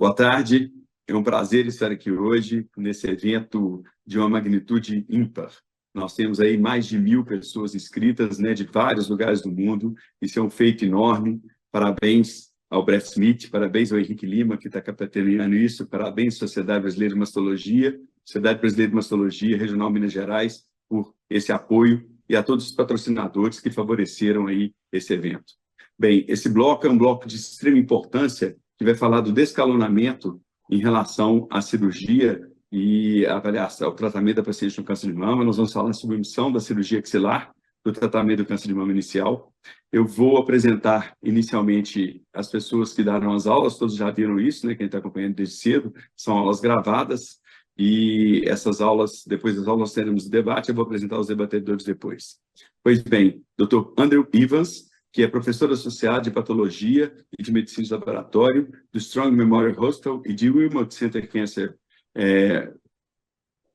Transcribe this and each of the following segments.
Boa tarde, é um prazer estar aqui hoje nesse evento de uma magnitude ímpar. Nós temos aí mais de 1.000 pessoas inscritas, né, de vários lugares do mundo. Isso é um feito enorme. Parabéns ao Breastmit, parabéns ao Henrique Lima, que está capitaneando isso, parabéns à Sociedade Brasileira de Mastologia, Sociedade Brasileira de Mastologia Regional Minas Gerais, por esse apoio, e a todos os patrocinadores que favoreceram aí esse evento. Bem, esse bloco é um bloco de extrema importância, que vai falar do descalonamento em relação à cirurgia e a avaliação, o tratamento da paciente com câncer de mama. Nós vamos falar sobre a omissão da cirurgia axilar, do tratamento do câncer de mama inicial. Eu vou apresentar inicialmente as pessoas que deram as aulas, todos já viram isso, né? Quem está acompanhando desde cedo, são aulas gravadas, e essas aulas, depois das aulas teremos debate, eu vou apresentar os debatedores depois. Pois bem, Dr. Andrew Evans, que é professor associado de Patologia e de Medicina de Laboratório do Strong Memorial Hospital e de Wilmot Center Cancer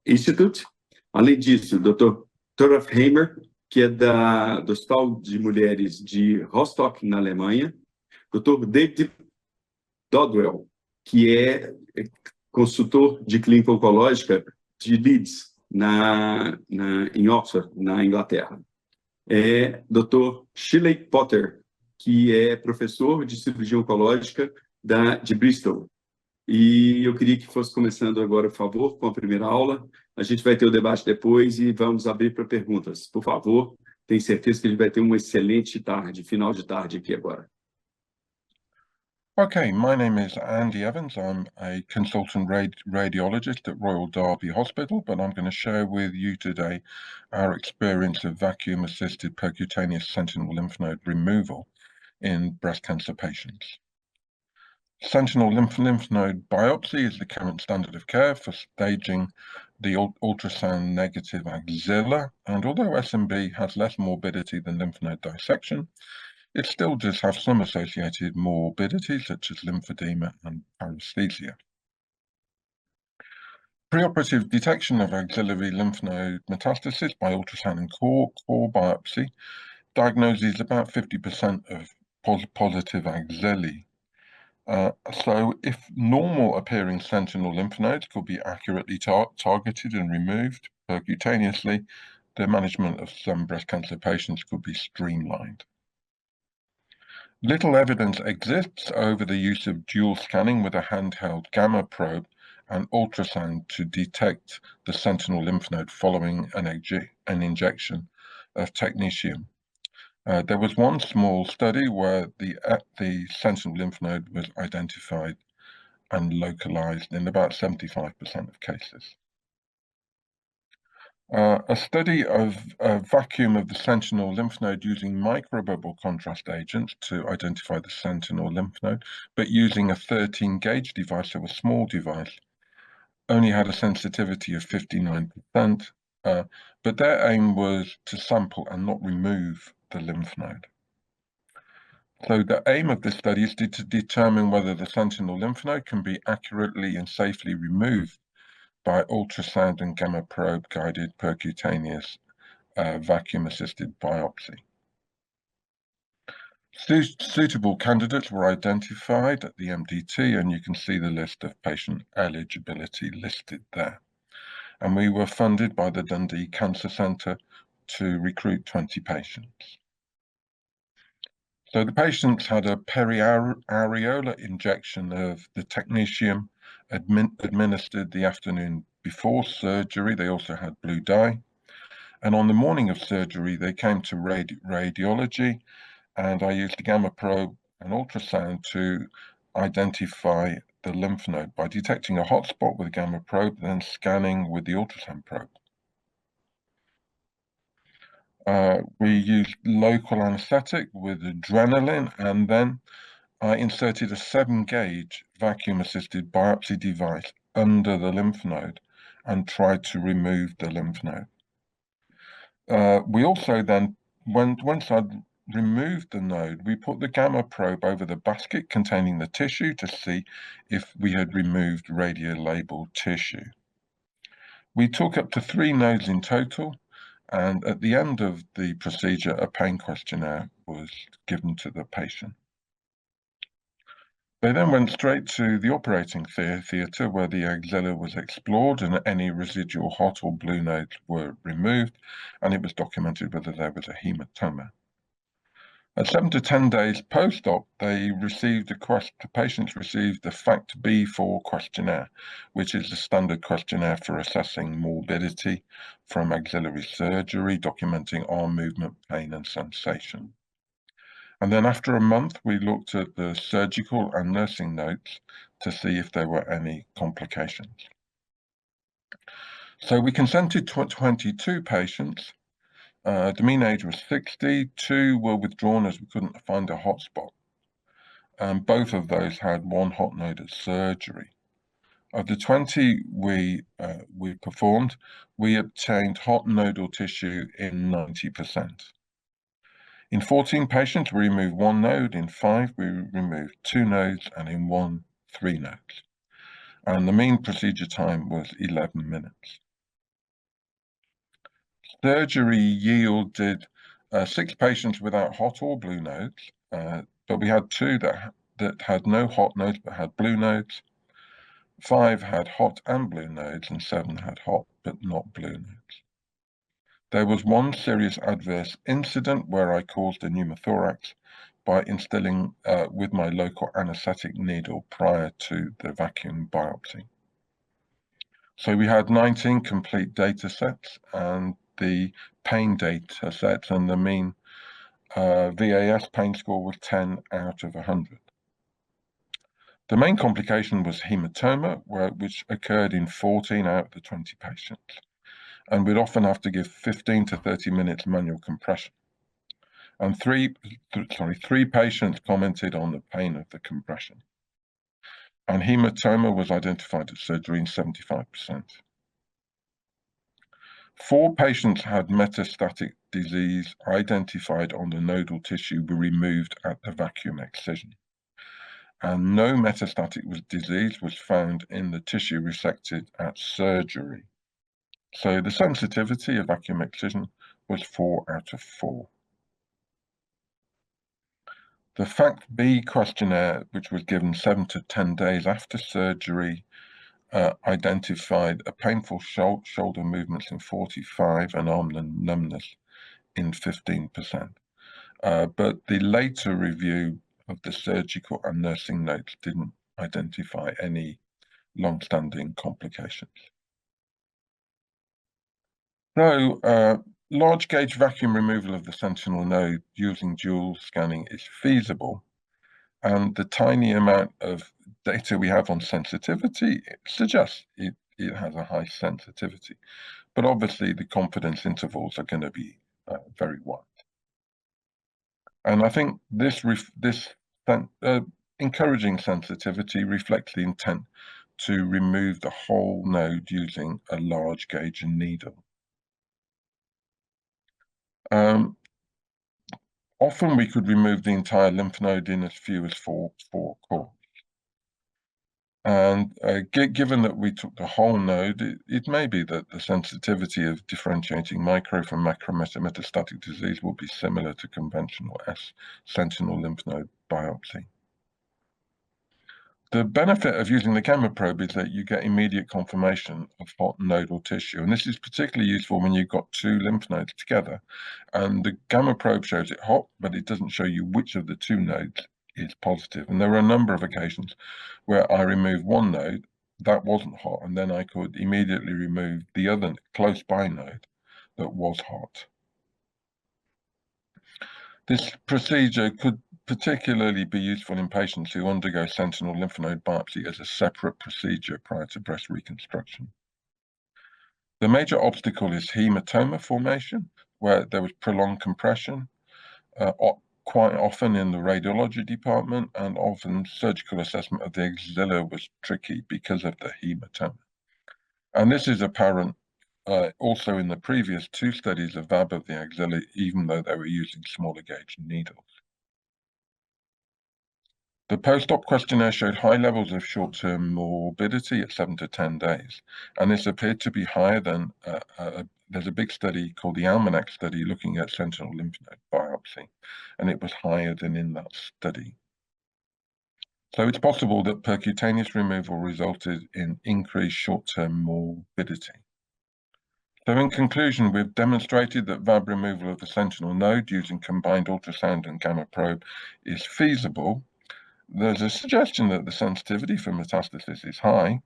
Institute. Além disso, Dr. Toraf Reimer, que é do Hospital de Mulheres de Rostock, na Alemanha. Dr. David Dodwell, que é consultor de clínica oncológica de Leeds, em Oxford, na Inglaterra. Dr. Shelley Potter, que é professor de cirurgia oncológica de Bristol. E eu queria que fosse começando agora, por favor, com a primeira aula. A gente vai ter o debate depois e vamos abrir para perguntas. Por favor, tenho certeza que a gente vai ter uma excelente tarde, final de tarde aqui agora. Okay, my name is Andy Evans. I'm a consultant radiologist at Royal Derby Hospital, but I'm going to share with you today our experience of vacuum-assisted percutaneous sentinel lymph node removal in breast cancer patients. Sentinel lymph node biopsy is the current standard of care for staging the ultrasound negative axilla, and although SNB has less morbidity than lymph node dissection, it still does have some associated morbidity, such as lymphedema and paresthesia. Preoperative detection of axillary lymph node metastasis by ultrasound and core biopsy diagnoses about 50% of positive axillae. So if normal appearing sentinel lymph nodes could be accurately targeted and removed percutaneously, the management of some breast cancer patients could be streamlined. Little evidence exists over the use of dual scanning with a handheld gamma probe and ultrasound to detect the sentinel lymph node following an injection of technetium. There was one small study where the sentinel lymph node was identified and localized in about 75% of cases. A study of a vacuum of the sentinel lymph node using microbubble contrast agents to identify the sentinel lymph node, but using a 13-gauge device, so a small device, only had a sensitivity of 59%, but their aim was to sample and not remove the lymph node. So the aim of this study is to determine whether the sentinel lymph node can be accurately and safely removed by ultrasound and gamma probe guided percutaneous vacuum-assisted biopsy. Suitable candidates were identified at the MDT, and you can see the list of patient eligibility listed there. And we were funded by the Dundee Cancer Centre to recruit 20 patients. So the patients had a periareolar injection of the technetium administered the afternoon before surgery. They also had blue dye. And on the morning of surgery, they came to radiology, and I used the gamma probe and ultrasound to identify the lymph node by detecting a hotspot with a gamma probe, then scanning with the ultrasound probe. We used local anesthetic with adrenaline, and then I inserted a 7-gauge vacuum-assisted biopsy device under the lymph node and tried to remove the lymph node. We also then, once I'd removed the node, we put the gamma probe over the basket containing the tissue to see if we had removed radiolabeled tissue. We took up to 3 nodes in total, and at the end of the procedure, a pain questionnaire was given to the patient. They then went straight to the operating theatre where the axilla was explored and any residual hot or blue nodes were removed, and it was documented whether there was a hematoma. At 7 to 10 days post-op, the patients received the Fact B4 questionnaire, which is the standard questionnaire for assessing morbidity from axillary surgery, documenting arm movement, pain, and sensation. And then after a month, we looked at the surgical and nursing notes to see if there were any complications. So we consented to 22 patients. The mean age was 60. 2 were withdrawn as we couldn't find a hotspot. And both of those had one hot node at surgery. Of the 20 we performed, we obtained hot nodal tissue in 90%. In 14 patients, we removed 1 node. In 5, we removed 2 nodes, and in 1, 3 nodes. And the mean procedure time was 11 minutes. Surgery yielded 6 patients without hot or blue nodes, but we had 2 that had no hot nodes but had blue nodes. 5 had hot and blue nodes, and 7 had hot but not blue nodes. There was 1 serious adverse incident where I caused a pneumothorax by instilling with my local anesthetic needle prior to the vacuum biopsy. So we had 19 complete data sets, and the pain data sets, and the mean VAS pain score was 10 out of 100. The main complication was hematoma, which occurred in 14 out of the 20 patients, and we'd often have to give 15 to 30 minutes manual compression. And three patients commented on the pain of the compression. And hematoma was identified at surgery in 75%. 4 patients had metastatic disease identified on the nodal tissue were removed at the vacuum excision. And no metastatic disease was found in the tissue resected at surgery. So the sensitivity of vacuum excision was 4 out of 4. The Fact B questionnaire, which was given 7 to 10 days after surgery, identified a painful shoulder movements in 45% and arm numbness in 15%. But the later review of the surgical and nursing notes didn't identify any long-standing complications. So, large gauge vacuum removal of the sentinel node using dual scanning is feasible, and the tiny amount of data we have on sensitivity suggests it has a high sensitivity, but obviously the confidence intervals are going to be very wide. And I think this encouraging sensitivity reflects the intent to remove the whole node using a large gauge needle. Often we could remove the entire lymph node in as few as 4 cores. And given that we took the whole node, it may be that the sensitivity of differentiating micro from macro metastatic disease will be similar to conventional sentinel lymph node biopsy. The benefit of using the gamma probe is that you get immediate confirmation of hot nodal tissue, and this is particularly useful when you've got 2 lymph nodes together. And the gamma probe shows it hot, but it doesn't show you which of the 2 nodes is positive. And there were a number of occasions where I removed 1 node that wasn't hot, and then I could immediately remove the other close by node that was hot. This procedure could particularly be useful in patients who undergo sentinel lymph node biopsy as a separate procedure prior to breast reconstruction. The major obstacle is hematoma formation, where there was prolonged compression, quite often in the radiology department, and often surgical assessment of the axilla was tricky because of the hematoma. And this is apparent also in the previous 2 studies of VAB of the axilla, even though they were using smaller gauge needles. The post-op questionnaire showed high levels of short-term morbidity at 7 to 10 days, and this appeared to be higher than there's a big study called the Almanac study looking at sentinel lymph node biopsy, and it was higher than in that study. So it's possible that percutaneous removal resulted in increased short-term morbidity. So in conclusion, we've demonstrated that VAB removal of the sentinel node using combined ultrasound and gamma probe is feasible. There's a suggestion that the sensitivity for metastasis is high,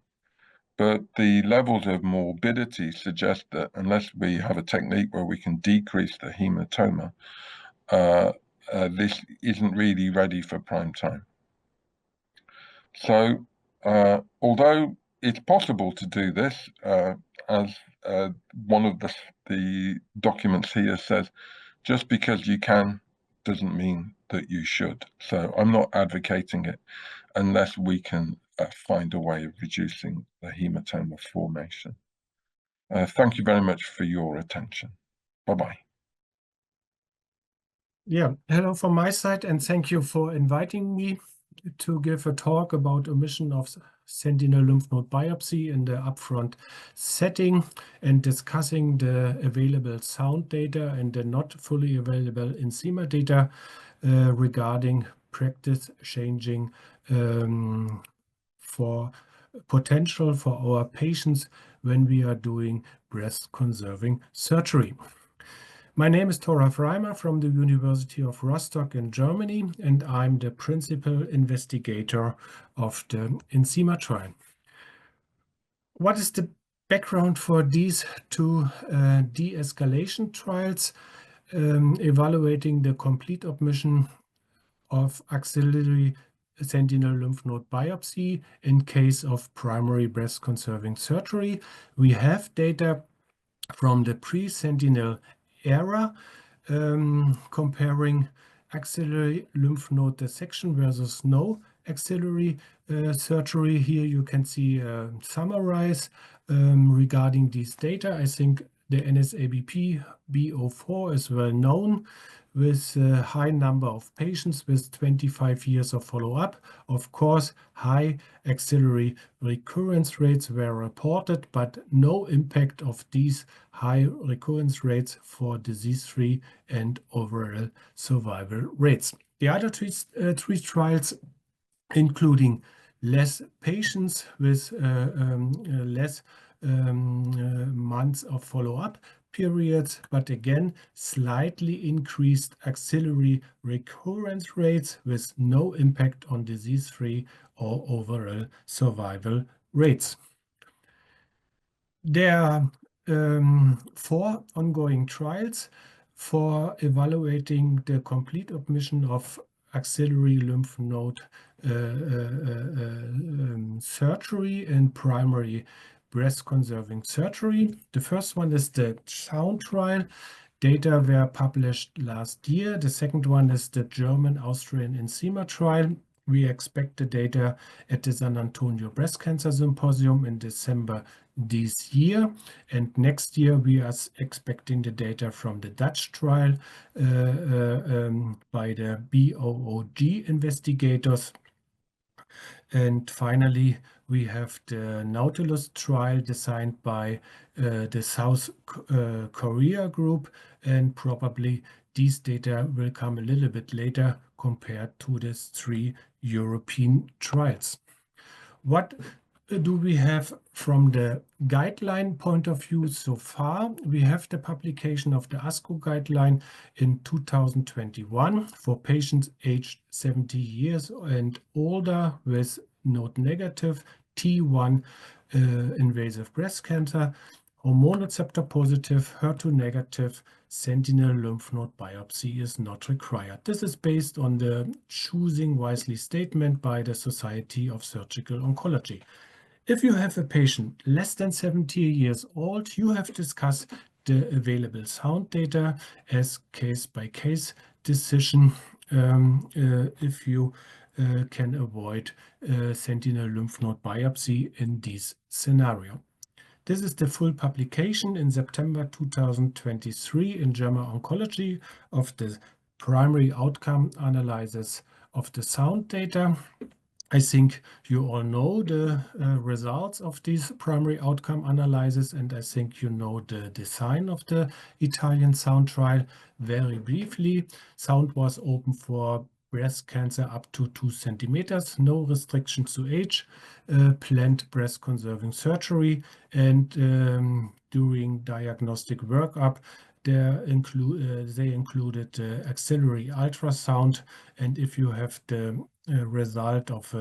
but the levels of morbidity suggest that unless we have a technique where we can decrease the hematoma, this isn't really ready for prime time. So, although it's possible to do this, as one of the documents here says, just because you can doesn't mean that you should. So I'm not advocating it unless we can find a way of reducing the hematoma formation. Thank you very much for your attention. Bye-bye. Yeah, hello from my side, and thank you for inviting me to give a talk about omission of sentinel lymph node biopsy in the upfront setting and discussing the available sound data and the not fully available enzema data regarding practice changing for potential for our patients when we are doing breast conserving surgery. My name is Toraf Reimer from the University of Rostock in Germany, and I'm the principal investigator of the enzema trial. What is the background for these two de-escalation trials evaluating the complete omission of axillary sentinel lymph node biopsy in case of primary breast conserving surgery? We have data from the pre-sentinel era comparing axillary lymph node dissection versus no axillary surgery. Here you can see summarize regarding these data. I think the NSABP B04 is well known, with a high number of patients with 25 years of follow-up. Of course, high axillary recurrence rates were reported, but no impact of these high recurrence rates for disease-free and overall survival rates. The other three trials, including less patients with less months of follow-up periods, but again, slightly increased axillary recurrence rates with no impact on disease-free or overall survival rates. There are 4 ongoing trials for evaluating the complete omission of axillary lymph node surgery and primary breast conserving surgery. The first one is the sound trial. Data were published last year. The second one is the German-Austrian enzema trial. We expect the data at the San Antonio Breast Cancer Symposium in December this year. And next year, we are expecting the data from the Dutch trial by the BOOG investigators. And finally, we have the Nautilus trial designed by the South Korea group, and probably these data will come a little bit later compared to the 3 European trials. What do we have from the guideline point of view so far? We have the publication of the ASCO guideline in 2021 for patients aged 70 years and older with node-negative T1 invasive breast cancer, hormone receptor positive, HER2 negative, sentinel lymph node biopsy is not required. This is based on the choosing wisely statement by the Society of Surgical Oncology. If you have a patient less than 70 years old, you have discussed the available sound data as case-by-case decision if you can avoid sentinel lymph node biopsy in this scenario. This is the full publication in September 2023 in German Oncology of the primary outcome analysis of the sound data. I think you all know the results of these primary outcome analysis, and I think you know the design of the Italian sound trial. Very briefly, sound was open for breast cancer up to 2 centimeters, no restrictions to age, planned breast conserving surgery, and during diagnostic workup, they included axillary ultrasound, and if you have the result of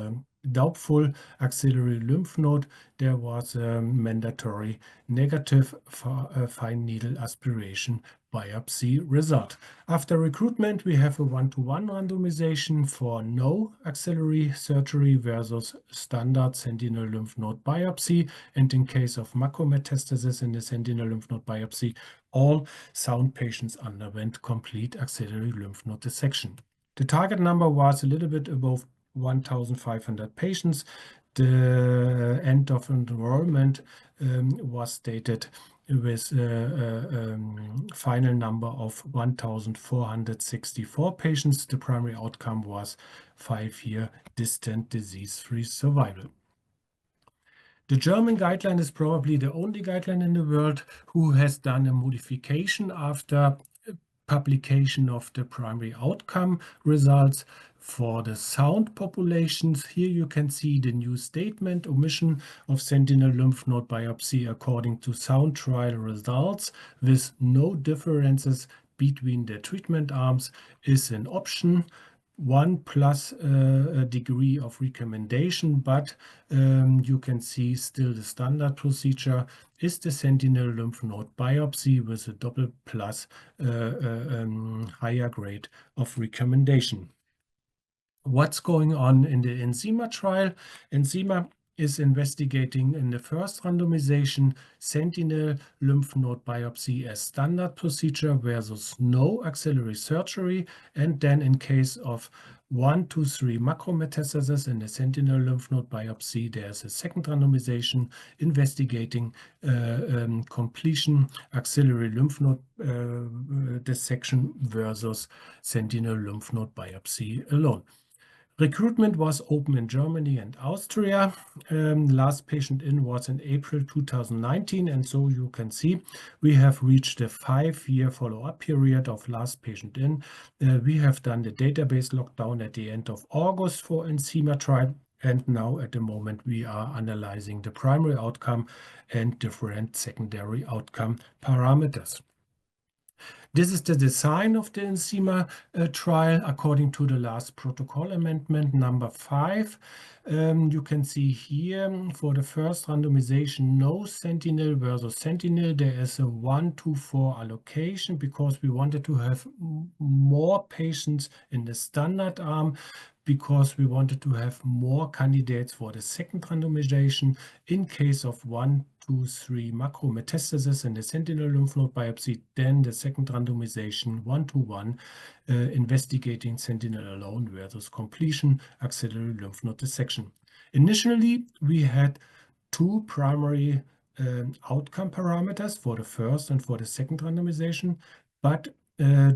doubtful axillary lymph node, there was a mandatory negative fine needle aspiration biopsy result. After recruitment, we have a 1-to-1 randomization for no axillary surgery versus standard sentinel lymph node biopsy. And in case of macrometastasis in the sentinel lymph node biopsy, all sound patients underwent complete axillary lymph node dissection. The target number was a little bit above 1,500 patients. The end of enrollment was stated with a final number of 1,464 patients. The primary outcome was 5-year distant disease-free survival. The German guideline is probably the only guideline in the world who has done a modification after publication of the primary outcome results for the sound populations. Here you can see the new statement: omission of sentinel lymph node biopsy according to sound trial results with no differences between the treatment arms is an option. 1+ a degree of recommendation, but you can see still the standard procedure is the sentinel lymph node biopsy with a double plus higher grade of recommendation. What's going on in the ENZIMA trial? ENZIMA is investigating in the first randomization sentinel lymph node biopsy as standard procedure versus no axillary surgery, and then in case of 1 to 3 macrometastasis in the sentinel lymph node biopsy, there's a second randomization investigating completion axillary lymph node dissection versus sentinel lymph node biopsy alone. Recruitment was open in Germany and Austria. Last patient in was in April 2019, and so you can see we have reached a 5-year follow-up period of last patient in. We have done the database lockdown at the end of August for ENZIMA trial, and now at the moment we are analyzing the primary outcome and different secondary outcome parameters. This is the design of the ENZIMA trial according to the last protocol amendment number 5. You can see here for the first randomization, no sentinel versus sentinel. There is a 1-to-4 allocation because we wanted to have more patients in the standard arm, because we wanted to have more candidates for the second randomization in case of 1 to 3 macrometastasis in the sentinel lymph node biopsy. Then the second randomization 1-to-1 investigating sentinel alone versus completion axillary lymph node dissection. Initially, we had 2 primary outcome parameters for the first and for the second randomization, but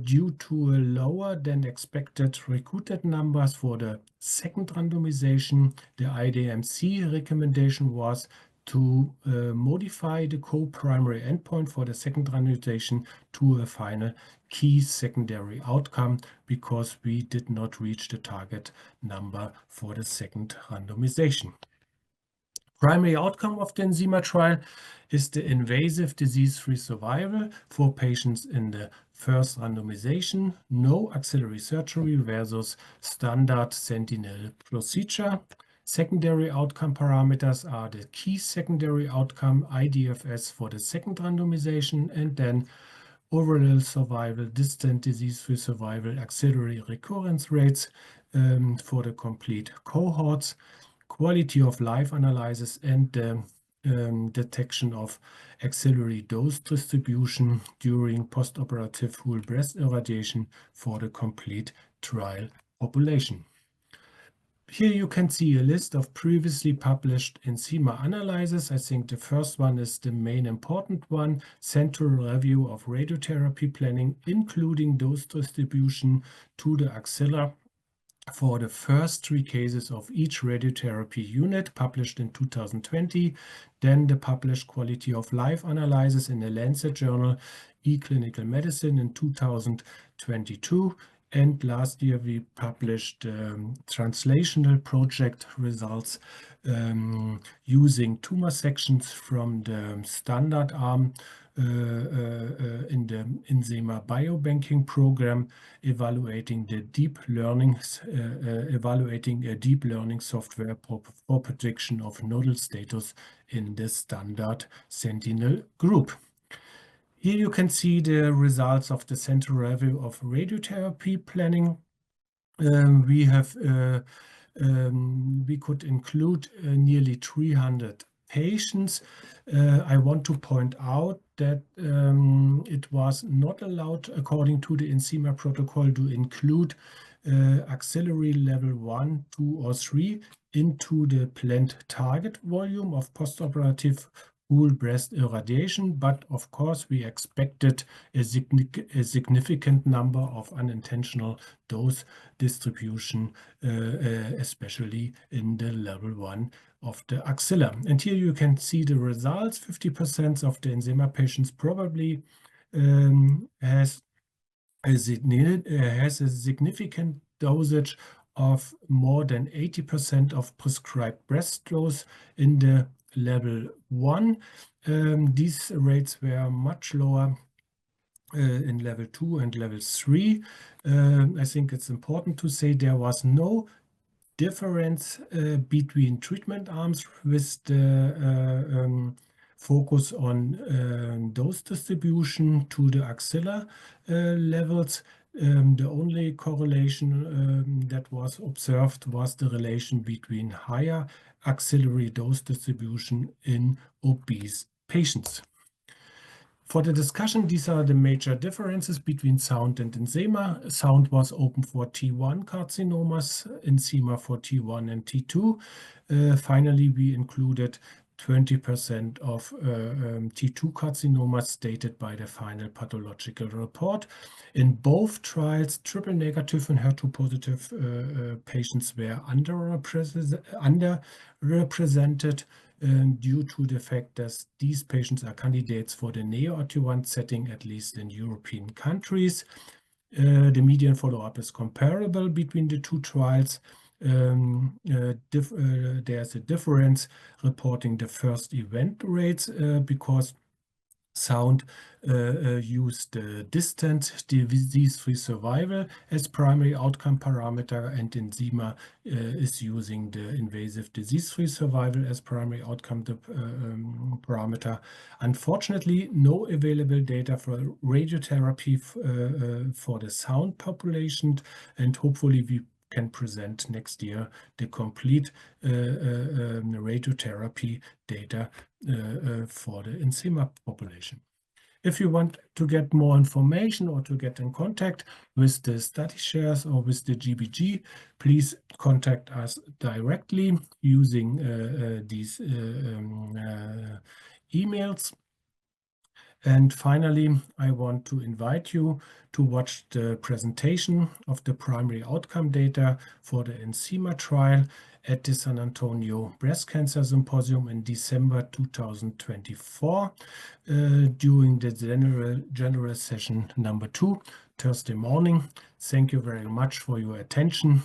due to a lower than expected recruited numbers for the second randomization, the IDMC recommendation was to modify the co-primary endpoint for the second randomization to a final key secondary outcome because we did not reach the target number for the second randomization. Primary outcome of the ENZIMA trial is the invasive disease-free survival for patients in the first randomization, no axillary surgery versus standard sentinel procedure. Secondary outcome parameters are the key secondary outcome IDFS for the second randomization, and then overall survival, distant disease-free survival, axillary recurrence rates for the complete cohorts, quality of life analysis, and detection of axillary dose distribution during postoperative whole breast irradiation for the complete trial population. Here you can see a list of previously published ENZIMA analyses. I think the first one is the main important one, Central Review of Radiotherapy Planning, including dose distribution to the axilla for the first 3 cases of each radiotherapy unit, published in 2020. Then the published quality of life analysis in the Lancet journal eClinical Medicine in 2022. And last year we published translational project results using tumor sections from the standard arm in the Enzema biobanking program, evaluating a deep learning software for prediction of nodal status in the standard Sentinel group. Here you can see the results of the central review of radiotherapy planning. We could include nearly 300 patients. I want to point out that it was not allowed, according to the Enzema protocol, to include axillary level 1, 2, or 3 into the planned target volume of postoperative whole breast irradiation, but of course we expected a significant number of unintentional dose distribution, especially in the level 1 of the axilla. And here you can see the results. 50% of the Enzema patients probably has a significant dosage of more than 80% of prescribed breast dose in the level 1. These rates were much lower in level 2 and level 3. I think it's important to say there was no difference between treatment arms with the focus on dose distribution to the axilla levels. The only correlation that was observed was the relation between higher axillary dose distribution in obese patients. For the discussion, these are the major differences between SOUND and Enzema. SOUND was open for T1 carcinomas, Enzema for T1 and T2. Finally, we included 20% of T2 carcinomas stated by the final pathological report. In both trials, triple negative and HER2 positive patients were underrepresented due to the fact that these patients are candidates for the neoadjuvant setting, at least in European countries. The median follow-up is comparable between the two trials. There's a difference reporting the first event rates because SOUND used distant disease-free survival as primary outcome parameter, and Enzema is using the invasive disease-free survival as primary outcome parameter. Unfortunately, no available data for radiotherapy for the SOUND population, and hopefully we can present next year the complete radiotherapy data for the Enzema population. If you want to get more information or to get in contact with the study shares or with the GBG, please contact us directly using these emails. And finally, I want to invite you to watch the presentation of the primary outcome data for the Enzema trial at the San Antonio Breast Cancer Symposium in December 2024 during the general session number 2, Thursday morning. Thank you very much for your attention.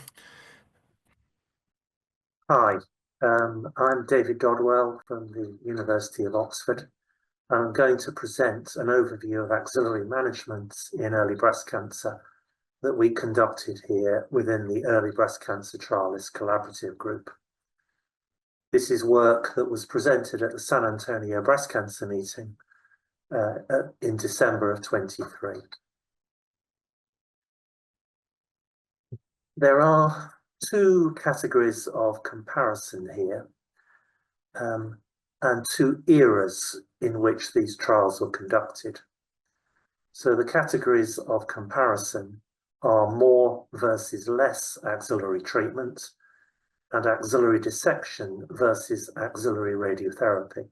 Hi, I'm David Dodwell from the University of Oxford. I'm going to present an overview of axillary management in early breast cancer that we conducted here within the Early Breast Cancer Trialist Collaborative Group. This is work that was presented at the San Antonio Breast Cancer meeting in December of 23. There are two categories of comparison here. And two eras in which these trials were conducted. So the categories of comparison are more versus less axillary treatment and axillary dissection versus axillary radiotherapy.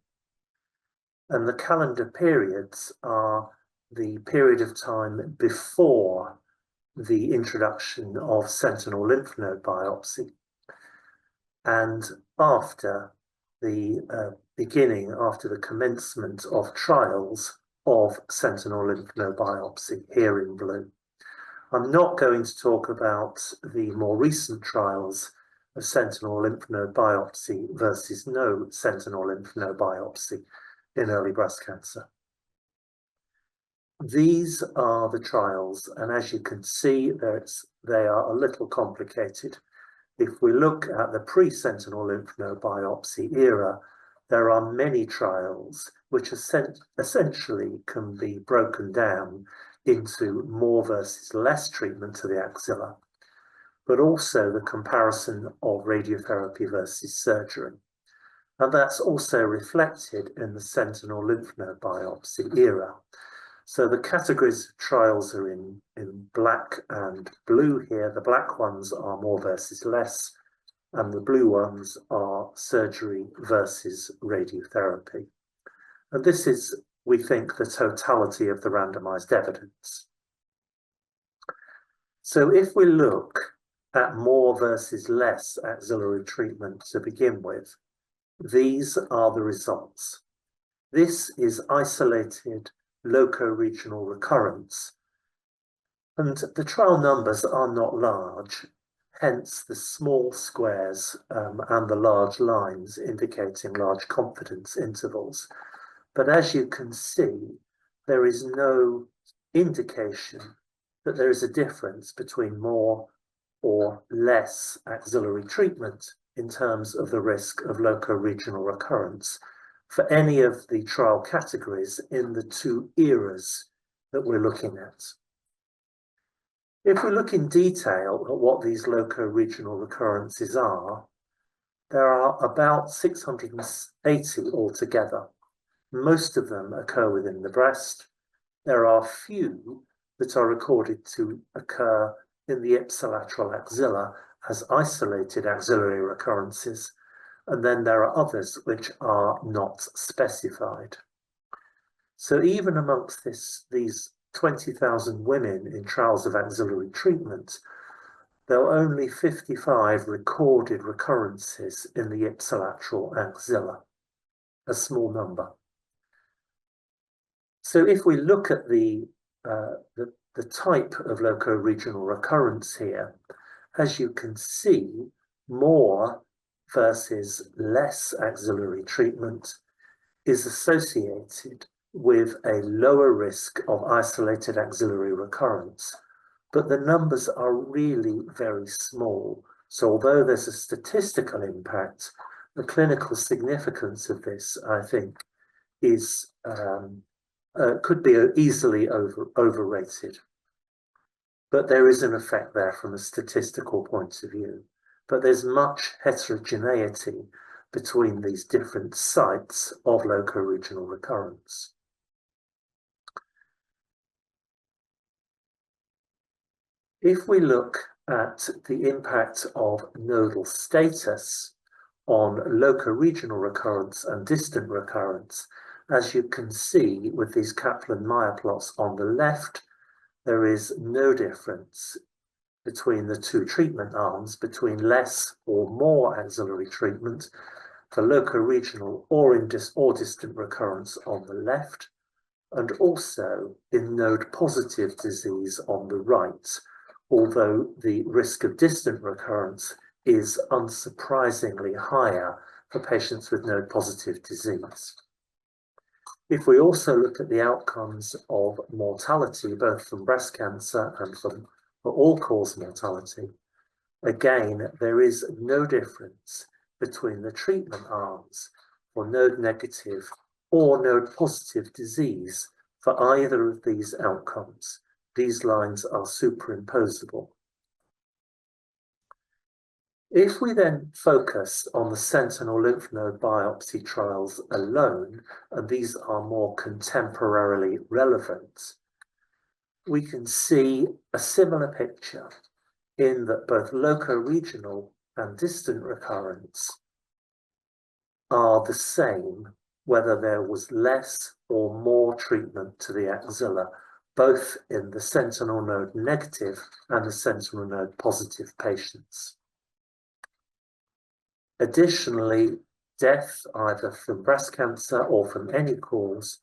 And the calendar periods are the period of time before the introduction of sentinel lymph node biopsy and after the after the commencement of trials of sentinel lymph node biopsy, here in blue. I'm not going to talk about the more recent trials of sentinel lymph node biopsy versus no sentinel lymph node biopsy in early breast cancer. These are the trials, and as you can see, they are a little complicated. If we look at the pre-sentinel lymph node biopsy era, there are many trials which essentially can be broken down into more versus less treatment to the axilla, but also the comparison of radiotherapy versus surgery. And that's also reflected in the sentinel lymph node biopsy era. So the categories of trials are in black and blue here. The black ones are more versus less, and the blue ones are surgery versus radiotherapy. And this is, we think, the totality of the randomized evidence. So if we look at more versus less axillary treatment to begin with, these are the results. This is isolated loco-regional recurrence, and the trial numbers are not large, hence the small squares and the large lines indicating large confidence intervals. But as you can see, there is no indication that there is a difference between more or less axillary treatment in terms of the risk of loco-regional recurrence for any of the trial categories in the two eras that we're looking at. If we look in detail at what these loco-regional recurrences are, there are about 680 altogether. Most of them occur within the breast. There are few that are recorded to occur in the ipsilateral axilla as isolated axillary recurrences, and then there are others which are not specified. So even amongst these 20,000 women in trials of axillary treatment, there are only 55 recorded recurrences in the ipsilateral axilla, a small number. So if we look at the type of loco-regional recurrence here, as you can see, more versus less axillary treatment is associated with a lower risk of isolated axillary recurrence, but the numbers are really very small. So although there's a statistical impact, the clinical significance of this, I think, is could be easily overrated. But there is an effect there from a statistical point of view. But there's much heterogeneity between these different sites of loco-regional recurrence. If we look at the impact of nodal status on loco-regional recurrence and distant recurrence, as you can see with these Kaplan-Meier plots on the left, there is no difference between the two treatment arms, between less or more axillary treatment for loco-regional or distant recurrence on the left, and also in node-positive disease on the right, although the risk of distant recurrence is unsurprisingly higher for patients with node-positive disease. If we also look at the outcomes of mortality, both from breast cancer and from all-cause mortality, again, there is no difference between the treatment arms for node-negative or node-positive disease for either of these outcomes. These lines are superimposable. If we then focus on the sentinel lymph node biopsy trials alone, and these are more contemporarily relevant, we can see a similar picture in that both loco-regional and distant recurrence are the same, whether there was less or more treatment to the axilla, both in the sentinel node negative and the sentinel node positive patients. Additionally, death either from breast cancer or from any cause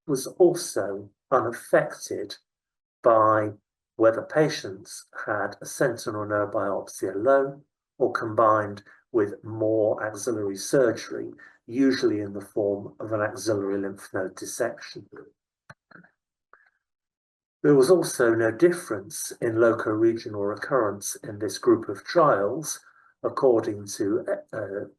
was also unaffected by whether patients had a sentinel node biopsy alone or combined with more axillary surgery, usually in the form of an axillary lymph node dissection. There was also no difference in locoregional recurrence in this group of trials according to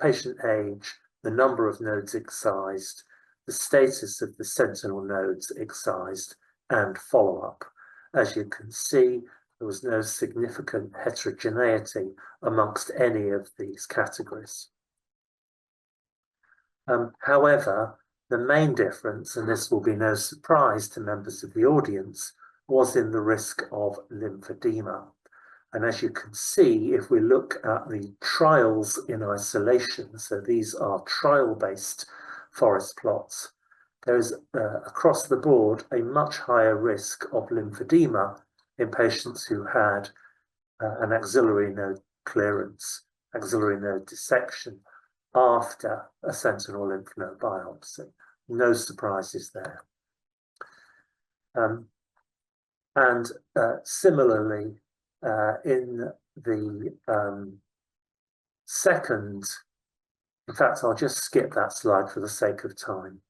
patient age, the number of nodes excised, the status of the sentinel nodes excised, and follow-up. As you can see, there was no significant heterogeneity amongst any of these categories. However, the main difference, and this will be no surprise to members of the audience, was in the risk of lymphedema. And as you can see, if we look at the trials in isolation, so these are trial-based forest plots, there is across the board a much higher risk of lymphedema in patients who had an axillary node clearance, axillary node dissection after a sentinel lymph node biopsy. No surprises there. And similarly, in the second, in fact, I'll just skip that slide for the sake of time.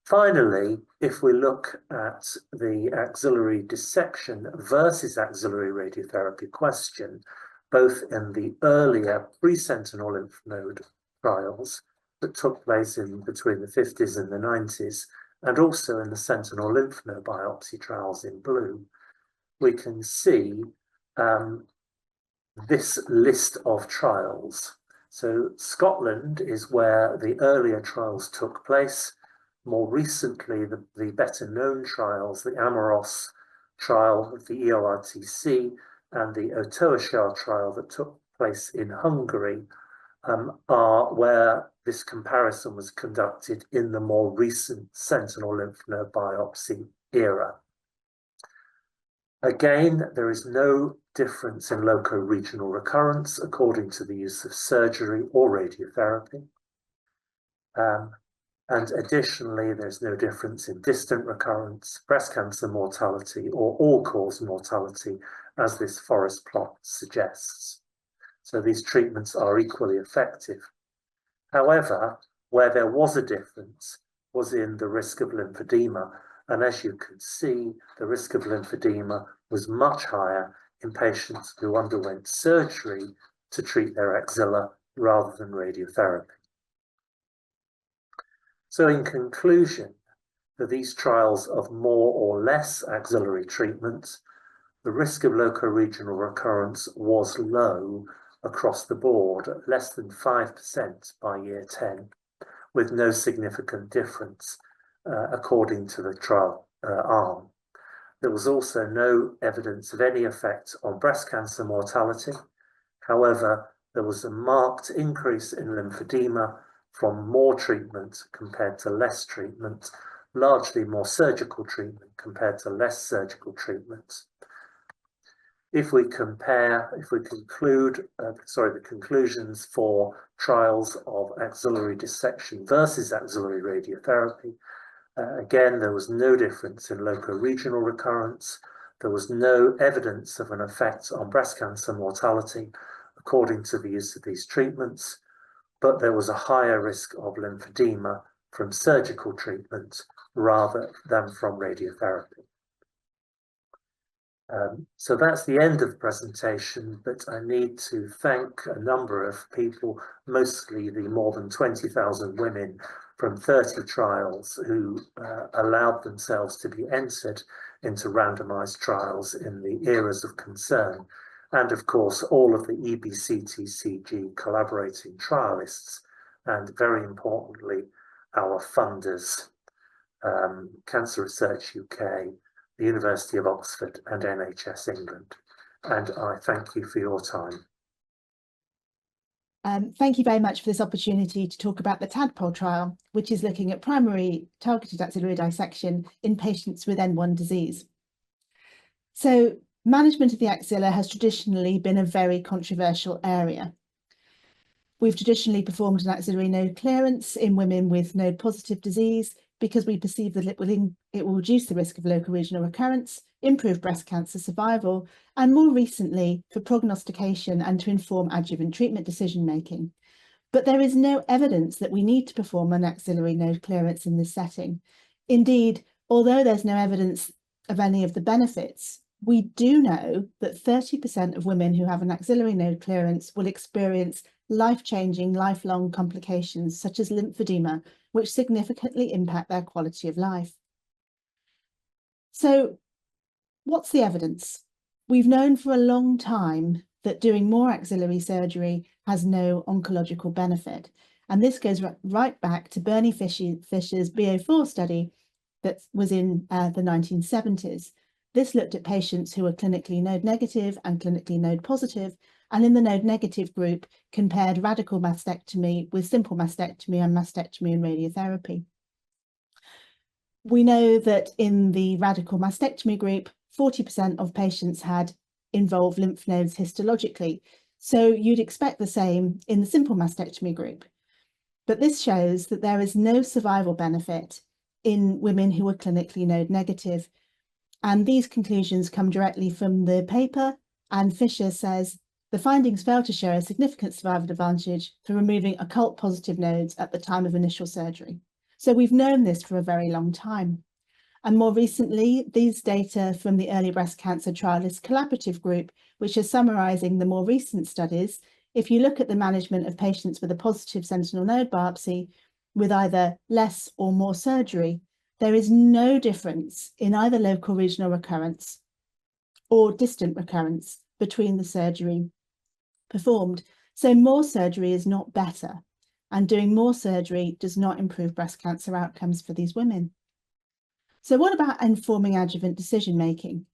Finally, if we look at the axillary dissection versus axillary radiotherapy question, both in the earlier pre-sentinel lymph node trials that took place in between the 50s and the 90s, and also in the sentinel lymph node biopsy trials in blue, we can see this list of trials. So Scotland is where the earlier trials took place. More recently, the better known trials, the Amoros trial of the EORTC and the Otoashar trial that took place in Hungary, are where this comparison was conducted in the more recent sentinel lymph node biopsy era. Again, there is no difference in locoregional recurrence according to the use of surgery or radiotherapy. And additionally, there's no difference in distant recurrence, breast cancer mortality, or all-cause mortality, as this forest plot suggests. So these treatments are equally effective. However, where there was a difference was in the risk of lymphedema. And as you can see, the risk of lymphedema was much higher in patients who underwent surgery to treat their axilla rather than radiotherapy. So in conclusion, for these trials of more or less axillary treatments, the risk of locoregional recurrence was low across the board, at less than 5% by year 10, with no significant difference according to the trial arm. There was also no evidence of any effect on breast cancer mortality. However, there was a marked increase in lymphedema from more treatment compared to less treatment, largely more surgical treatment compared to less surgical treatment. If we conclude, the conclusions for trials of axillary dissection versus axillary radiotherapy, again, there was no difference in locoregional recurrence. There was no evidence of an effect on breast cancer mortality according to the use of these treatments, but there was a higher risk of lymphedema from surgical treatment rather than from radiotherapy. So that's the end of the presentation, but I need to thank a number of people, mostly the more than 20,000 women from 30 trials who allowed themselves to be entered into randomized trials in the areas of concern. And of course, all of the EBCTCG collaborating trialists, and very importantly, our funders, Cancer Research UK, the University of Oxford and NHS England. And I thank you for your time. Thank you very much for this opportunity to talk about the Tadpole trial, which is looking at primary targeted axillary dissection in patients with N1 disease. So management of the axilla has traditionally been a very controversial area. We've traditionally performed an axillary node clearance in women with node-positive disease because we perceive that it will reduce the risk of local regional recurrence, improve breast cancer survival, and more recently for prognostication and to inform adjuvant treatment decision-making. But there is no evidence that we need to perform an axillary node clearance in this setting. Indeed, although there's no evidence of any of the benefits, we do know that 30% of women who have an axillary node clearance will experience life-changing, lifelong complications such as lymphedema, which significantly impact their quality of life. So, what's the evidence? We've known for a long time that doing more axillary surgery has no oncological benefit. And this goes right back to Bernie Fisher's BO4 study that was in the 1970s. This looked at patients who were clinically node negative and clinically node positive, and in the node negative group compared radical mastectomy with simple mastectomy and mastectomy and radiotherapy. We know that in the radical mastectomy group, 40% of patients had involved lymph nodes histologically. So you'd expect the same in the simple mastectomy group. But this shows that there is no survival benefit in women who are clinically node negative. And these conclusions come directly from the paper, and Fisher says, the findings fail to show a significant survival advantage for removing occult positive nodes at the time of initial surgery. So we've known this for a very long time. And more recently, these data from the Early Breast Cancer Trialist Collaborative Group, which is summarising the more recent studies. If you look at the management of patients with a positive sentinel node biopsy with either less or more surgery, there is no difference in either local regional recurrence or distant recurrence between the surgery performed. So more surgery is not better, and doing more surgery does not improve breast cancer outcomes for these women. So what about informing adjuvant decision-making?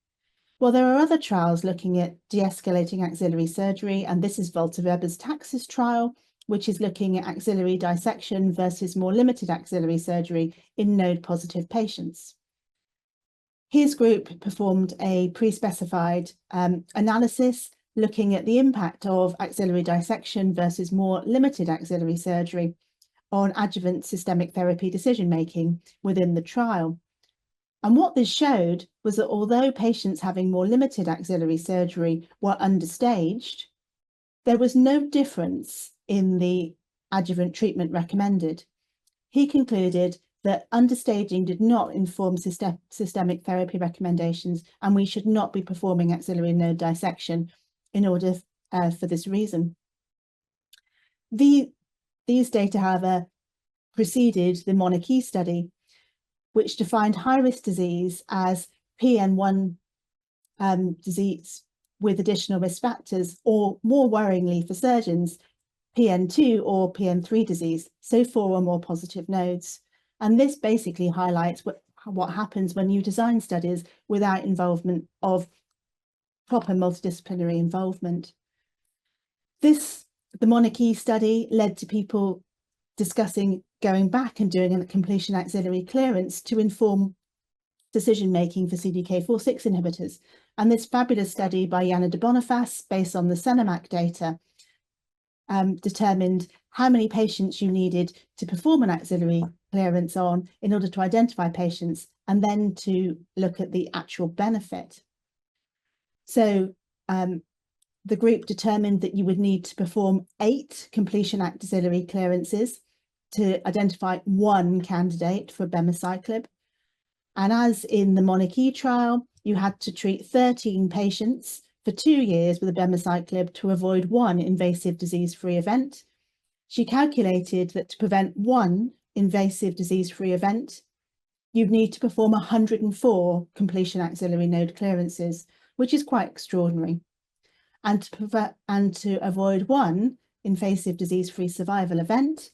Well, there are other trials looking at de-escalating axillary surgery, and this is Walter Weber's Taxis trial, which is looking at axillary dissection versus more limited axillary surgery in node-positive patients. His group performed a pre-specified analysis looking at the impact of axillary dissection versus more limited axillary surgery on adjuvant systemic therapy decision-making within the trial. And what this showed was that although patients having more limited axillary surgery were understaged, there was no difference in the adjuvant treatment recommended. He concluded that understaging did not inform systemic therapy recommendations, and we should not be performing axillary node dissection in order for this reason. These data, however, preceded the Monarchy study, which defined high-risk disease as PN1 disease with additional risk factors, or more worryingly for surgeons, PN2 or PN3 disease, so 4 or more positive nodes. And this basically highlights what happens when you design studies without involvement of proper multidisciplinary involvement. The Monarchy study led to people discussing going back and doing a completion axillary clearance to inform decision-making for CDK4/6 inhibitors. And this fabulous study by Yana de Boniface, based on the CENOMAC data, determined how many patients you needed to perform an axillary clearance on in order to identify patients and then to look at the actual benefit. So the group determined that you would need to perform 8 completion axillary clearances to identify 1 candidate for abemaciclib. And as in the Monarchy trial, you had to treat 13 patients for 2 years with abemaciclib to avoid 1 invasive disease-free event. She calculated that to prevent 1 invasive disease-free event, you'd need to perform 104 completion axillary node clearances, which is quite extraordinary. And to avoid 1 invasive disease-free survival event,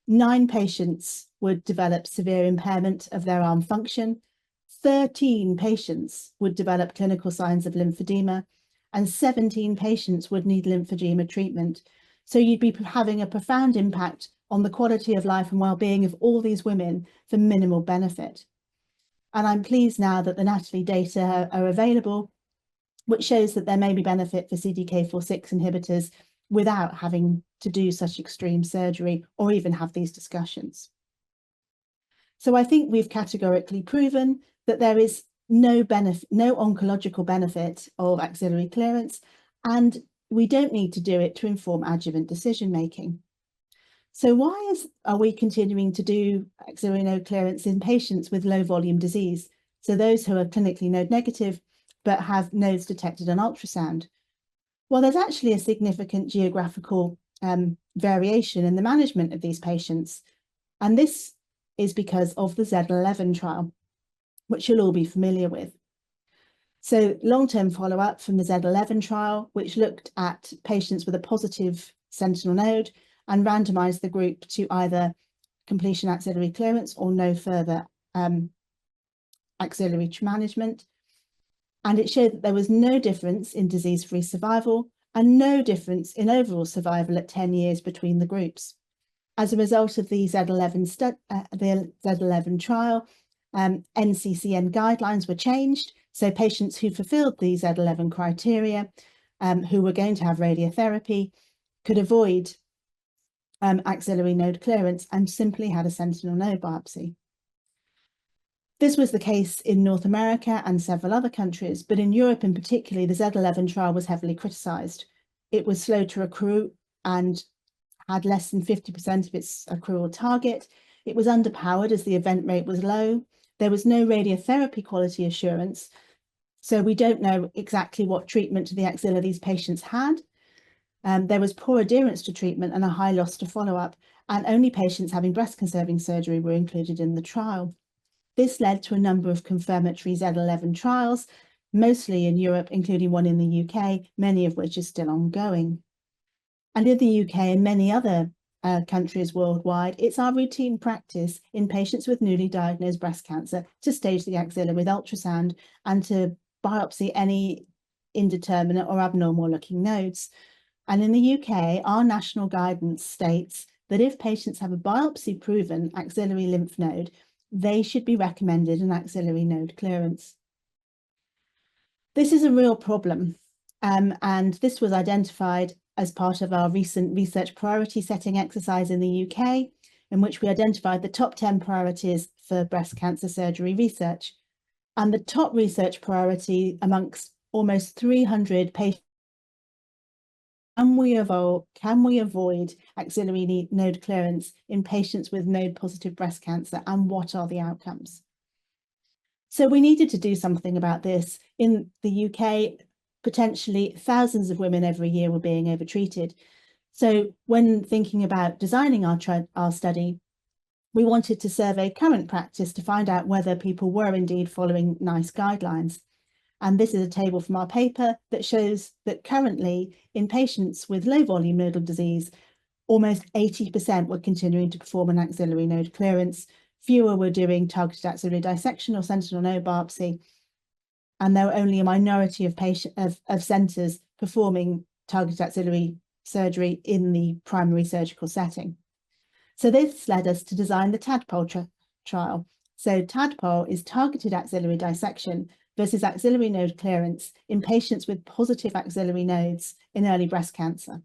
9 patients would develop severe impairment of their arm function, 13 patients would develop clinical signs of lymphedema, and 17 patients would need lymphedema treatment. So you'd be having a profound impact on the quality of life and well-being of all these women for minimal benefit. And I'm pleased now that the NATALEE data are available, which shows that there may be benefit for CDK4/6 inhibitors without having to do such extreme surgery or even have these discussions. So I think we've categorically proven that there is no oncological benefit of axillary clearance, and we don't need to do it to inform adjuvant decision-making. So why are we continuing to do axillary node clearance in patients with low volume disease? So those who are clinically node negative, but have nodes detected on ultrasound. Well, there's actually a significant geographical variation in the management of these patients. And this is because of the Z11 trial, which you'll all be familiar with. So long-term follow-up from the Z11 trial, which looked at patients with a positive sentinel node and randomized the group to either completion axillary clearance or no further axillary management. And it showed that there was no difference in disease-free survival and no difference in overall survival at 10 years between the groups. As a result of the Z11 trial, NCCN guidelines were changed. So patients who fulfilled the Z11 criteria, who were going to have radiotherapy, could avoid axillary node clearance and simply had a sentinel node biopsy. This was the case in North America and several other countries, but in Europe in particular, the Z11 trial was heavily criticised. It was slow to accrue and had less than 50% of its accrual target. It was underpowered as the event rate was low. There was no radiotherapy quality assurance, so we don't know exactly what treatment to the axilla these patients had. There was poor adherence to treatment and a high loss to follow-up, and only patients having breast-conserving surgery were included in the trial. This led to a number of confirmatory Z11 trials, mostly in Europe, including one in the UK, many of which are still ongoing. And in the UK and many other countries worldwide, it's our routine practice in patients with newly diagnosed breast cancer to stage the axilla with ultrasound and to biopsy any indeterminate or abnormal looking nodes. And in the UK, our national guidance states that if patients have a biopsy proven axillary lymph node, they should be recommended an axillary node clearance. This is a real problem, and this was identified as part of our recent research priority setting exercise in the UK, in which we identified the top 10 priorities for breast cancer surgery research. And the top research priority amongst almost 300 patients, can we avoid axillary node clearance in patients with node-positive breast cancer, and what are the outcomes? So we needed to do something about this. In the UK, potentially thousands of women every year were being overtreated. So when thinking about designing our study, we wanted to survey current practice to find out whether people were indeed following NICE guidelines. And this is a table from our paper that shows that currently in patients with low volume nodal disease, almost 80% were continuing to perform an axillary node clearance. Fewer were doing targeted axillary dissection or sentinel node biopsy. And there were only a minority of centres performing targeted axillary surgery in the primary surgical setting. So this led us to design the TADPOL trial. So TADPOL is targeted axillary dissection versus axillary node clearance in patients with positive axillary nodes in early breast cancer.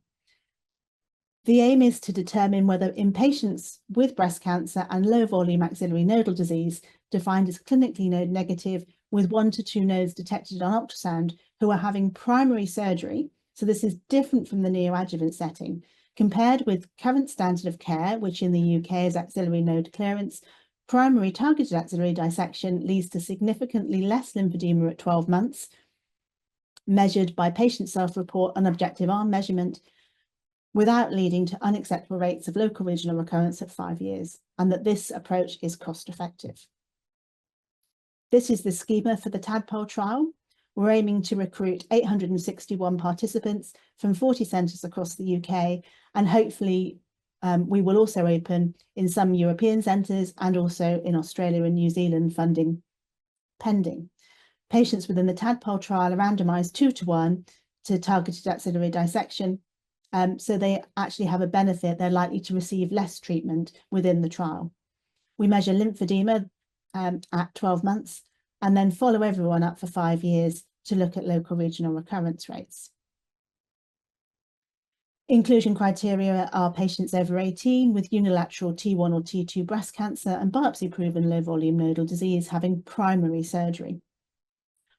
The aim is to determine whether in patients with breast cancer and low volume axillary nodal disease, defined as clinically node negative with 1 to 2 nodes detected on ultrasound, who are having primary surgery, so this is different from the neoadjuvant setting, compared with current standard of care, which in the UK is axillary node clearance, primary targeted axillary dissection leads to significantly less lymphedema at 12 months, measured by patient self-report and objective arm measurement, without leading to unacceptable rates of local regional recurrence at 5 years, and that this approach is cost-effective. This is the schema for the TADPOL trial. We're aiming to recruit 861 participants from 40 centres across the UK, and hopefully we will also open in some European centres and also in Australia and New Zealand, funding pending. Patients within the TADPOL trial are randomised 2 to 1 to targeted axillary dissection, so they actually have a benefit. They're likely to receive less treatment within the trial. We measure lymphedema at 12 months and then follow everyone up for 5 years to look at local regional recurrence rates. Inclusion criteria are patients over 18 with unilateral T1 or T2 breast cancer and biopsy-proven low-volume nodal disease having primary surgery.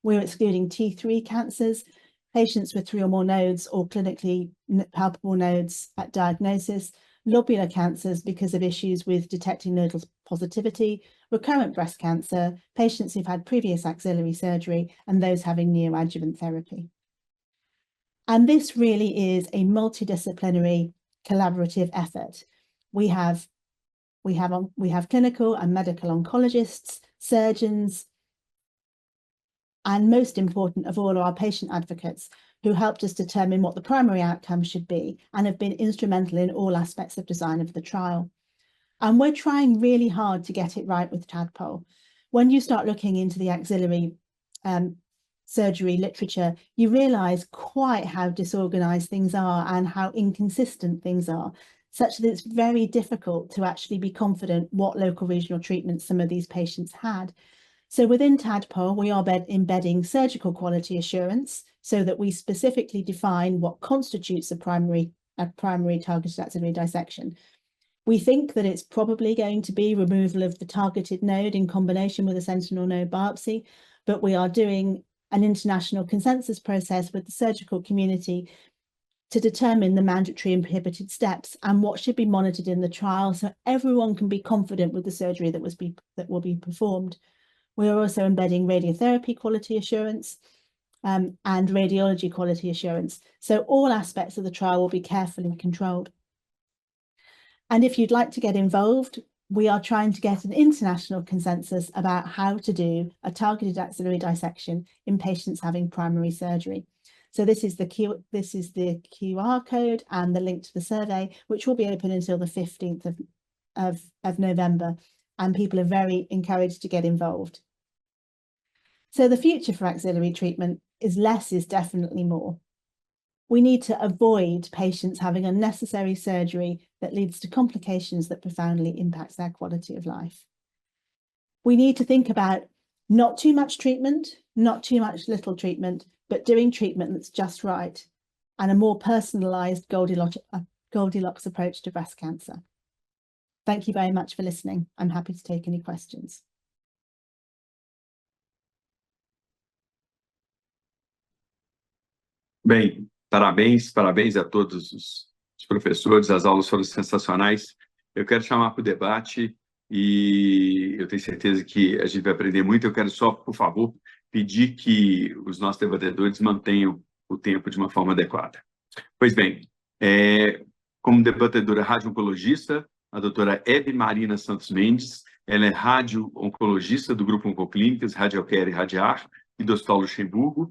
We're excluding T3 cancers, patients with 3 or more nodes or clinically palpable nodes at diagnosis, lobular cancers because of issues with detecting nodal positivity, recurrent breast cancer, patients who've had previous axillary surgery, and those having neoadjuvant therapy. And this really is a multidisciplinary collaborative effort. We have clinical and medical oncologists, surgeons, and most important of all, our patient advocates who helped us determine what the primary outcome should be and have been instrumental in all aspects of design of the trial. And we're trying really hard to get it right with Tadpole. When you start looking into the axillary surgery literature, you realise quite how disorganised things are and how inconsistent things are, such that it's very difficult to actually be confident what local regional treatments some of these patients had. So within Tadpole, we are embedding surgical quality assurance so that we specifically define what constitutes a primary targeted axillary dissection. We think that it's probably going to be removal of the targeted node in combination with a sentinel node biopsy, but we are doing an international consensus process with the surgical community to determine the mandatory and prohibited steps and what should be monitored in the trial so everyone can be confident with the surgery that will be performed. We are also embedding radiotherapy quality assurance and radiology quality assurance. So all aspects of the trial will be carefully controlled. And if you'd like to get involved, we are trying to get an international consensus about how to do a targeted axillary dissection in patients having primary surgery. So this is the QR code and the link to the survey, which will be open until the 15th of November, and people are very encouraged to get involved. So the future for axillary treatment is less is definitely more. We need to avoid patients having unnecessary surgery that leads to complications that profoundly impacts their quality of life. We need to think about not too much treatment, not too much little treatment, but doing treatment that's just right and a more personalised Goldilocks approach to breast cancer. Thank you very much for listening. I'm happy to take any questions. Bem, parabéns a todos os professores, as aulas foram sensacionais. Eu quero chamar para o debate e eu tenho certeza que a gente vai aprender muito. Eu quero só, por favor, pedir que os nossos debatedores mantenham o tempo de uma forma adequada. Pois bem, como debatedora radio-oncologista, a doutora Hebe Marina Santos Mendes, ela é radio-oncologista do Grupo Oncoclínicas, Radiocare e Radiar, e do Hospital Luxemburgo.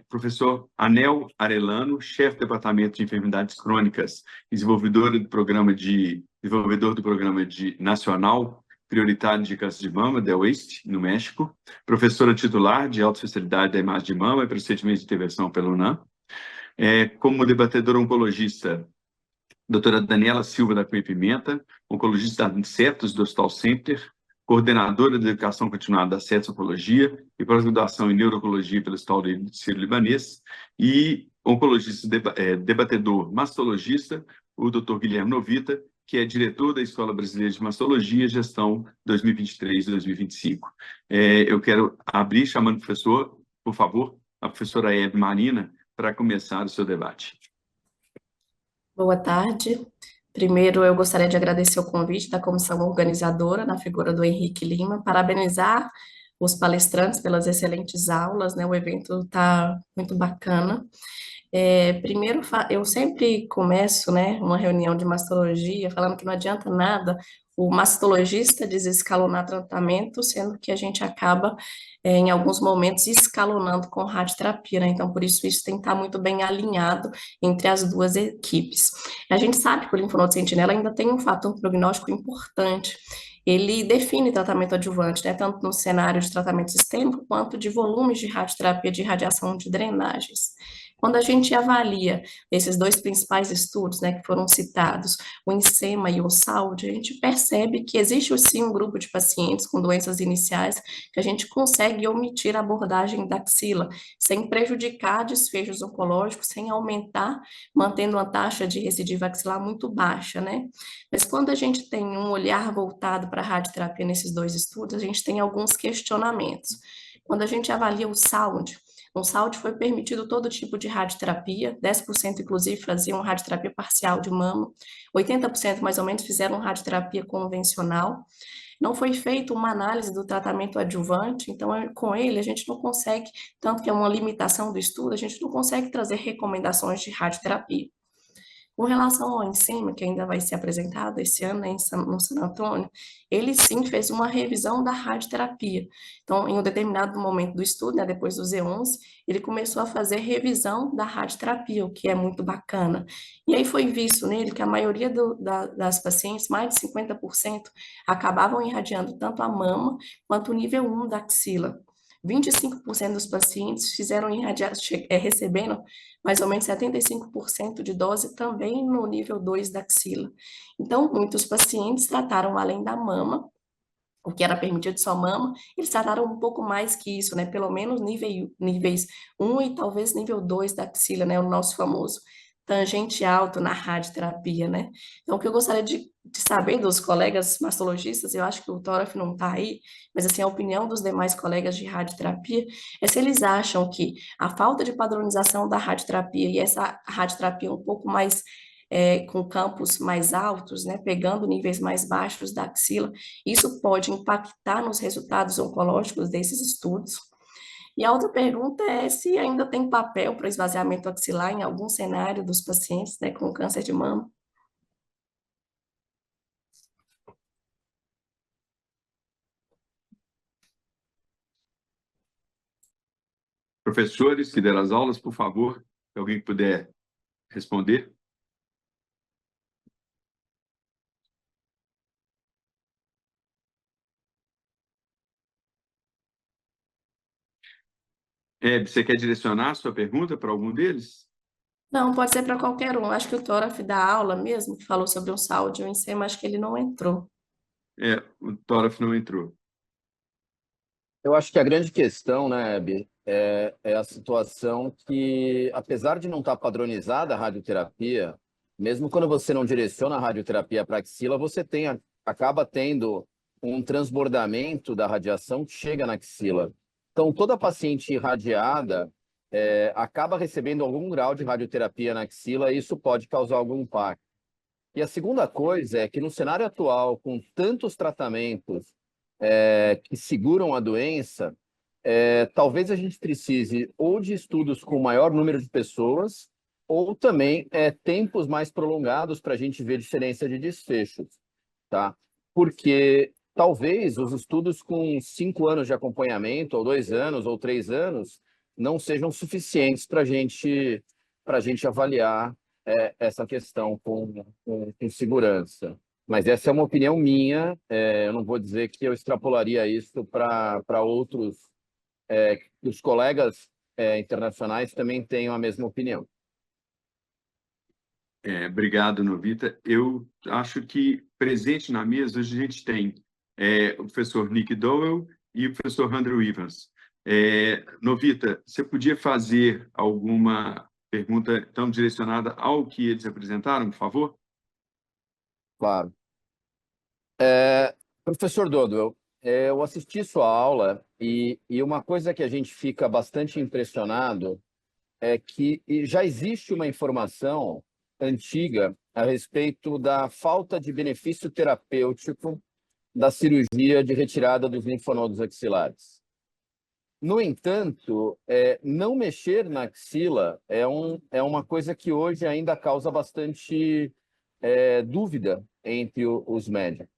Professor Anel Arellano, chefe do Departamento de Enfermidades Crônicas, desenvolvedor do programa nacional prioritário de câncer de mama, esta, no México, professora titular de alta especialidade da imagem de mama e procedimentos de intervenção pela UNAM. Como debatedora oncologista, doutora Daniella Silva da Cunha Pimenta, oncologista da CETOS do Hospital Center, coordenadora de educação continuada da CETOS Oncologia e pós-graduação em neurologia pelo Hospital Sírio-Libanês, e oncologista debatedor mastologista, o Dr. Guilherme Novita, que é diretor da Escola Brasileira de Mastologia, gestão 2023-2025. Eu quero abrir chamando o professor, por favor, a professora Hebe Marina, para começar o seu debate. Boa tarde. Primeiro, eu gostaria de agradecer o convite da comissão organizadora, na figura do Henrique Lima, parabenizar os palestrantes pelas excelentes aulas, né? O evento está muito bacana. Primeiro, eu sempre começo, né, uma reunião de mastologia falando que não adianta nada o mastologista desescalonar tratamento, sendo que a gente acaba, em alguns momentos, escalonando com radioterapia, né? Então, por isso tem que estar muito bem alinhado entre as duas equipes. A gente sabe que o linfonodo sentinela ainda tem um fator prognóstico importante. Ele define tratamento adjuvante, né, tanto no cenário de tratamento sistêmico quanto de volumes de radioterapia de radiação de drenagens. Quando a gente avalia esses dois principais estudos, né, que foram citados, o INSEMA e o SAUD, a gente percebe que existe sim um grupo de pacientes com doenças iniciais que a gente consegue omitir a abordagem da axila, sem prejudicar desfechos oncológicos, sem aumentar, mantendo uma taxa de recidiva axilar muito baixa, né? Mas quando a gente tem um olhar voltado para a radioterapia nesses dois estudos, a gente tem alguns questionamentos. Quando a gente avalia o SAUD, no SAUD foi permitido todo tipo de radioterapia, 10% inclusive faziam radioterapia parcial de mama, 80% mais ou menos fizeram radioterapia convencional. Não foi feita uma análise do tratamento adjuvante, então com ele a gente não consegue, tanto que é uma limitação do estudo, a gente não consegue trazer recomendações de radioterapia. Com relação ao ensino, que ainda vai ser apresentado esse ano, né, no San Antônio, ele sim fez uma revisão da radioterapia. Então, em um determinado momento do estudo, né, depois do Z11, ele começou a fazer revisão da radioterapia, o que é muito bacana. E aí foi visto nele que a maioria das pacientes, mais de 50%, acabavam irradiando tanto a mama quanto o nível 1 da axila. 25% dos pacientes fizeram recebendo mais ou menos 75% de dose também no nível 2 da axila. Então, muitos pacientes trataram além da mama, o que era permitido só mama, eles trataram um pouco mais que isso, né? Pelo menos níveis 1 e talvez nível 2 da axila, né? O nosso famoso tangente alto na radioterapia, né? Então, o que eu gostaria de saber dos colegas mastologistas, eu acho que o Toraf não está aí, mas assim, a opinião dos demais colegas de radioterapia é se eles acham que a falta de padronização da radioterapia e essa radioterapia um pouco mais com campos mais altos, né, pegando níveis mais baixos da axila, isso pode impactar nos resultados oncológicos desses estudos. E a outra pergunta é se ainda tem papel para esvaziamento axilar em algum cenário dos pacientes, né, com câncer de mama. Professores que deram as aulas, por favor, se alguém puder responder. Hebe, você quer direcionar a sua pergunta para algum deles? Não, pode ser para qualquer um. Acho que o Toraf da aula mesmo, que falou sobre um SAUD em si, mas acho que ele não entrou. O Toraf não entrou. Eu acho que a grande questão, né, Hebe, é a situação que, apesar de não estar padronizada a radioterapia, mesmo quando você não direciona a radioterapia para a axila, você acaba tendo um transbordamento da radiação que chega na axila. Então, toda paciente irradiada acaba recebendo algum grau de radioterapia na axila e isso pode causar algum impacto. E a segunda coisa é que no cenário atual, com tantos tratamentos que seguram a doença, talvez a gente precise ou de estudos com maior número de pessoas ou também tempos mais prolongados para a gente ver diferença de desfechos, tá? Porque talvez os estudos com 5 anos de acompanhamento, ou 2 anos, ou 3 anos, não sejam suficientes para a gente avaliar essa questão com segurança. Mas essa é uma opinião minha, eu não vou dizer que eu extrapolaria isso para outros, que os colegas internacionais também tenham a mesma opinião. Obrigado, Novita. Eu acho que presente na mesa hoje a gente tem o professor Nick Dodwell e o professor Andrew Evans. Novita, você podia fazer alguma pergunta tão direcionada ao que eles apresentaram, por favor? Claro. Professor Dodwell, eu assisti sua aula e uma coisa que a gente fica bastante impressionado é que já existe uma informação antiga a respeito da falta de benefício terapêutico da cirurgia de retirada dos linfonodos axilares. No entanto, não mexer na axila é uma coisa que hoje ainda causa bastante dúvida entre os médicos.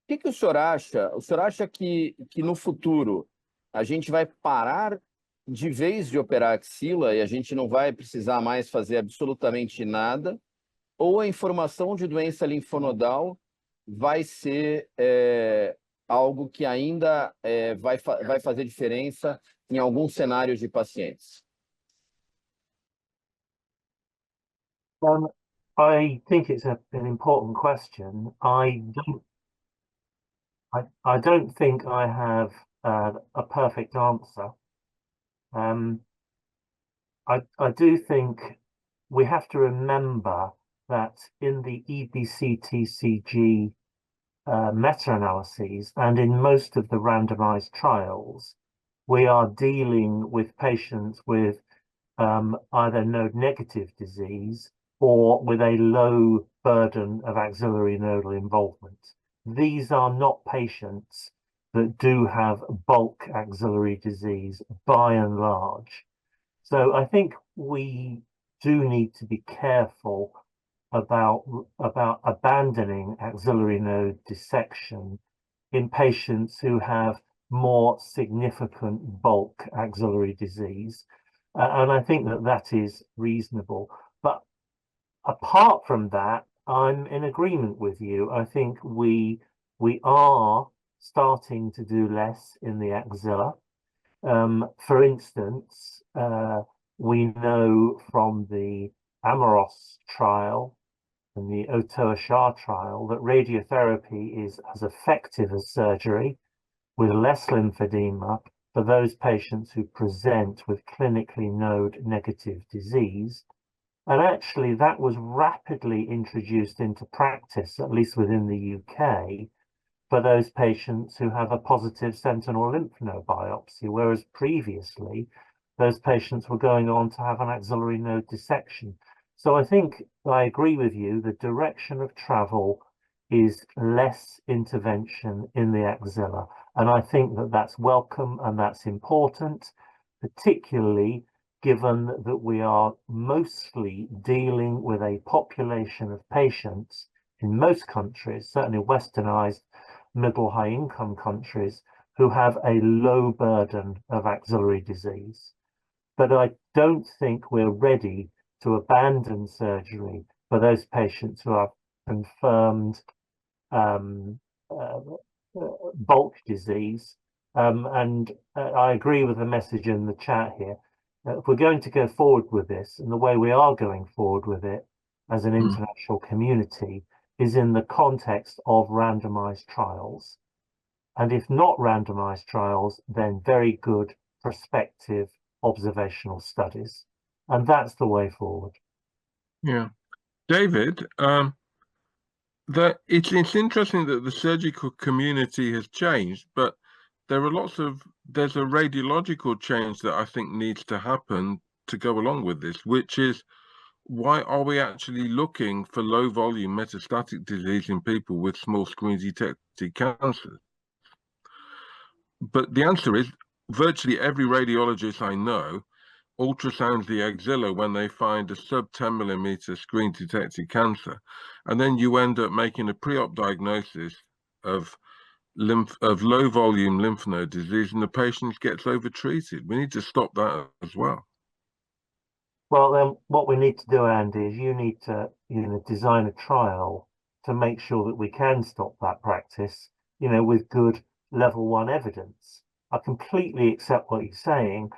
O que o senhor acha? O senhor acha que no futuro a gente vai parar de vez de operar a axila e a gente não vai precisar mais fazer absolutamente nada? Ou a informação de doença linfonodal vai ser algo que ainda vai fazer diferença em alguns cenários de pacientes? I think it's an important question. I don't think I have a perfect answer. I do think we have to remember that in the EBCTCG meta-analyses and in most of the randomized trials, we are dealing with patients with either node-negative disease or with a low burden of axillary nodal involvement. These are not patients that do have bulk axillary disease by and large. So I think we do need to be careful about abandoning axillary node dissection in patients who have more significant bulk axillary disease. And I think that that is reasonable. But apart from that, I'm in agreement with you. I think we are starting to do less in the axilla. For instance, we know from the Amoros trial and the Otoa-Shah trial that radiotherapy is as effective as surgery with less lymphedema for those patients who present with clinically node-negative disease. And actually, that was rapidly introduced into practice, at least within the UK, for those patients who have a positive sentinel lymph node biopsy, whereas previously, those patients were going on to have an axillary node dissection. So I think I agree with you, the direction of travel is less intervention in the axilla. And I think that that's welcome and that's important, particularly given that we are mostly dealing with a population of patients in most countries, certainly westernized, middle high income countries, who have a low burden of axillary disease. But I don't think we're ready to abandon surgery for those patients who have confirmed bulk disease. And I agree with the message in the chat here. If we're going to go forward with this, and the way we are going forward with it as an international community is in the context of randomized trials. And if not randomized trials, then very good prospective observational studies. And that's the way forward. Yeah. David, it's interesting that the surgical community has changed, but there's a radiological change that I think needs to happen to go along with this, which is, why are we actually looking for low volume metastatic disease in people with small screen detected cancer? But the answer is, virtually every radiologist I know ultrasounds the axilla when they find a sub 10 millimeter screen detected cancer, and then you end up making a pre-op diagnosis of low volume lymph node disease, and the patient gets overtreated. We need to stop that as well. Well, then what we need to do, Andy, is you need to design a trial to make sure that we can stop that practice, with good level 1 evidence. I completely accept what you're saying,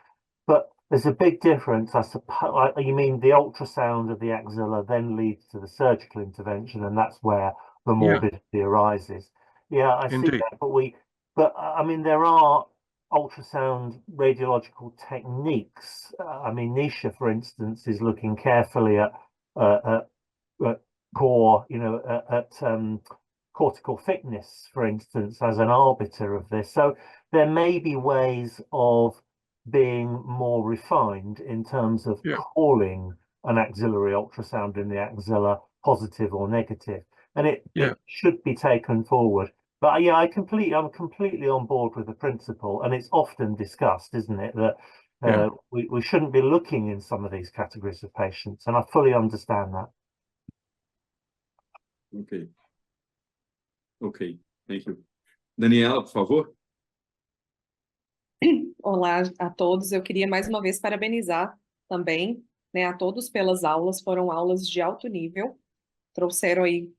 but there's a big difference. I suppose you mean the ultrasound of the axilla then leads to the surgical intervention, and that's where the morbidity arises. Yeah, I see that, but I mean, there are ultrasound radiological techniques. I mean, Nisha, for instance, is looking carefully at core, cortical thickness, for instance, as an arbiter of this. So there may be ways of being more refined in terms of calling an axillary ultrasound in the axilla positive or negative, and it should be taken forward. But yeah, I'm completely on board with the principle, and it's often discussed, isn't it, that we shouldn't be looking in some of these categories of patients, and I fully understand that. Ok, thank you. Daniella, por favor. Olá a todos, eu queria mais uma vez parabenizar também, a todos pelas aulas, foram aulas de alto nível, trouxeram aí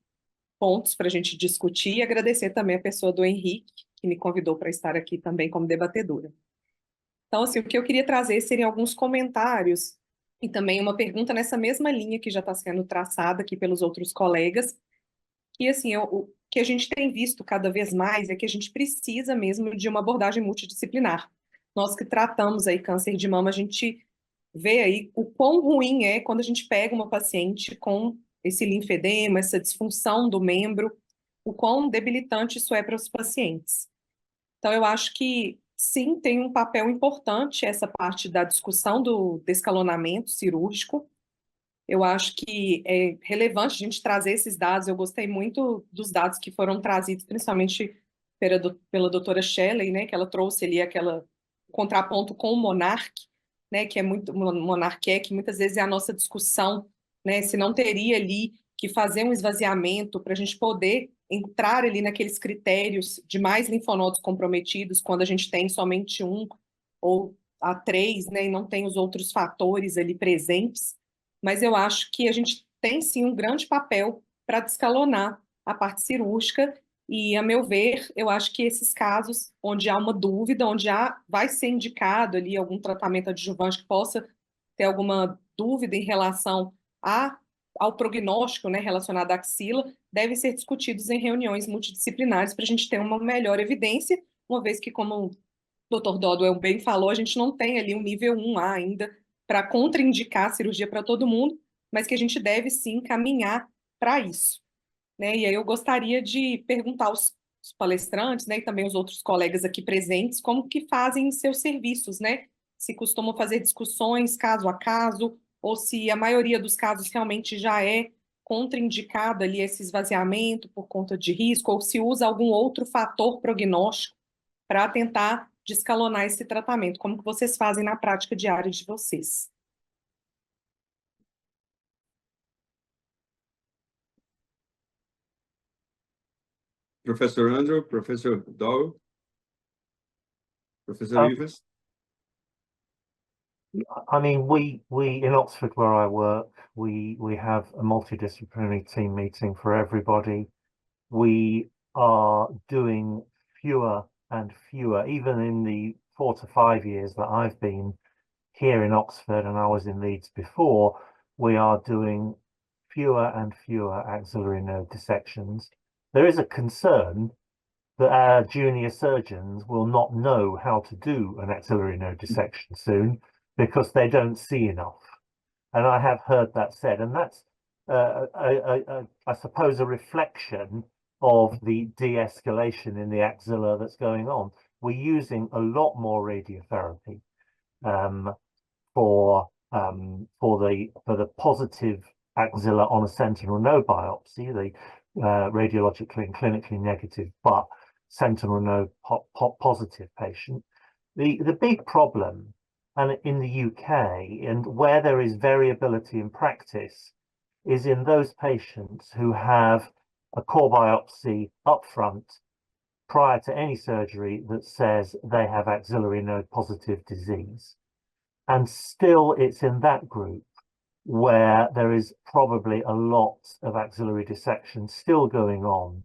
pontos para a gente discutir, e agradecer também a pessoa do Henrique, que me convidou para estar aqui também como debatedora. Então, assim, o que eu queria trazer seriam alguns comentários E também uma pergunta nessa mesma linha que já está sendo traçada aqui pelos outros colegas, que assim, o que a gente tem visto cada vez mais é que a gente precisa mesmo de uma abordagem multidisciplinar. Nós que tratamos aí câncer de mama, a gente vê aí o quão ruim é quando a gente pega uma paciente com esse linfedema, essa disfunção do membro, o quão debilitante isso é para os pacientes. Então, eu acho que, sim, tem um papel importante essa parte da discussão do de-escalonamento cirúrgico. Eu acho que é relevante a gente trazer esses dados. Eu gostei muito dos dados que foram trazidos, principalmente pela doutora Shelley, né, que ela trouxe ali aquela contraponto com o Monarch, né, que é muito Monarch, que muitas vezes é a nossa discussão, né, se não teria ali que fazer um esvaziamento para a gente poder entrar ali naqueles critérios de mais linfonodos comprometidos, quando a gente tem somente um ou a três, né, e não tem os outros fatores ali presentes. Mas eu acho que a gente tem sim um grande papel para descalonar a parte cirúrgica e, a meu ver, eu acho que esses casos onde há uma dúvida, onde vai ser indicado ali algum tratamento adjuvante que possa ter alguma dúvida em relação ao prognóstico, né, relacionado à axila, devem ser discutidos em reuniões multidisciplinares para a gente ter uma melhor evidência, uma vez que, como o Dr. Dodwell bem falou, a gente não tem ali um nível 1A ainda para contraindicar a cirurgia para todo mundo, mas que a gente deve sim caminhar para isso, né? E aí eu gostaria de perguntar aos palestrantes, né, e também os outros colegas aqui presentes, como que fazem em seus serviços, né? Se costumam fazer discussões caso a caso, ou se a maioria dos casos realmente já é contraindicado ali esse esvaziamento por conta de risco, ou se usa algum outro fator prognóstico para tentar descalonar esse tratamento. Como que vocês fazem na prática diária de vocês? Professor Andrew, Professor Dowell, Professor Rivas. I mean, we in Oxford, where I work, we have a multidisciplinary team meeting for everybody. We are doing fewer and fewer, even in the 4 to 5 years that I've been here in Oxford, and I was in Leeds before, we are doing fewer and fewer axillary node dissections. There is a concern that our junior surgeons will not know how to do an axillary node dissection soon because they don't see enough. And I have heard that said, and that's, I suppose, a reflection of the de-escalation in the axilla that's going on. We're using a lot more radiotherapy for the positive axilla on a sentinel node biopsy, the radiologically and clinically negative but sentinel node positive patient. The big problem, and in the UK, and where there is variability in practice, is in those patients who have a core biopsy up front prior to any surgery that says they have axillary node positive disease. And still it's in that group where there is probably a lot of axillary dissection still going on,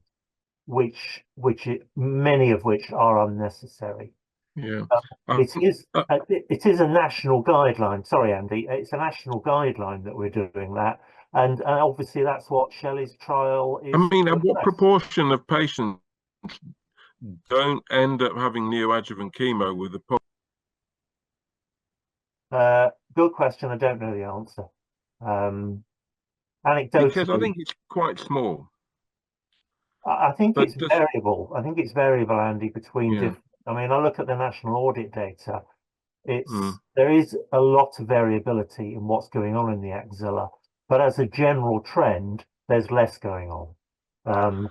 many of which are unnecessary. Yeah. It is a national guideline. Sorry, Andy, it's a national guideline that we're doing that. And obviously that's what Shelley's trial is. I mean, what proportion of patients don't end up having neoadjuvant chemo with the good question. I don't know the answer. Anecdotally, because I think it's quite small. I think it's variable. I think it's variable, Andy, between different. I mean, I look at the national audit data. There is a lot of variability in what's going on in the axilla, but as a general trend, there's less going on.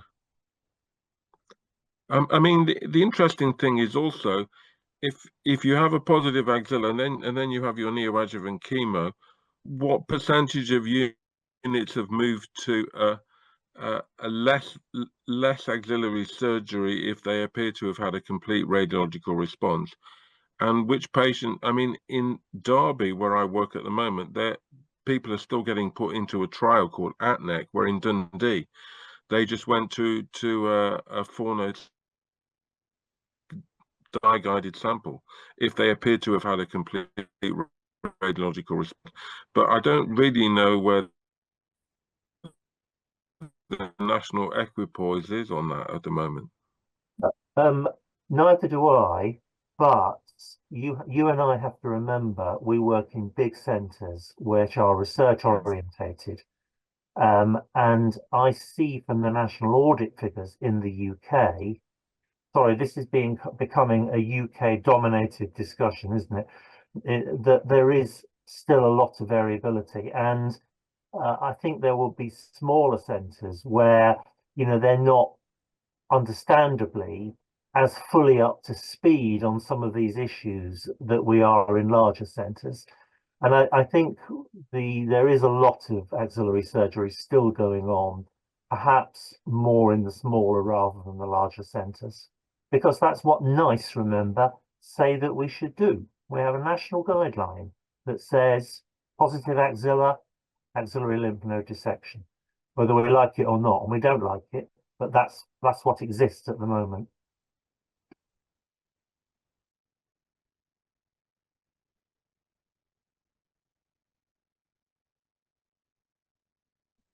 I mean, the interesting thing is also, if you have a positive axilla and then you have your neoadjuvant chemo, what percentage of units have moved to a less axillary surgery if they appear to have had a complete radiological response? And which patient, I mean, in Derby, where I work at the moment, people are still getting put into a trial called ATNEC, where in Dundee, they just went to a 4-node dye-guided sample if they appear to have had a complete radiological response. But I don't really know where the national equipoise is on that at the moment. Neither do I, but you and I have to remember we work in big centres which are research orientated. And I see from the national audit figures in the UK, sorry, this is becoming a UK dominated discussion, isn't it? That there is still a lot of variability, and I think there will be smaller centres where, you know, they're not understandably as fully up to speed on some of these issues that we are in larger centres. And I think there is a lot of axillary surgery still going on, perhaps more in the smaller rather than the larger centres, because that's what NICE, remember, say that we should do. We have a national guideline that says positive axillary lymph node dissection, whether we like it or not, and we don't like it, but that's what exists at the moment.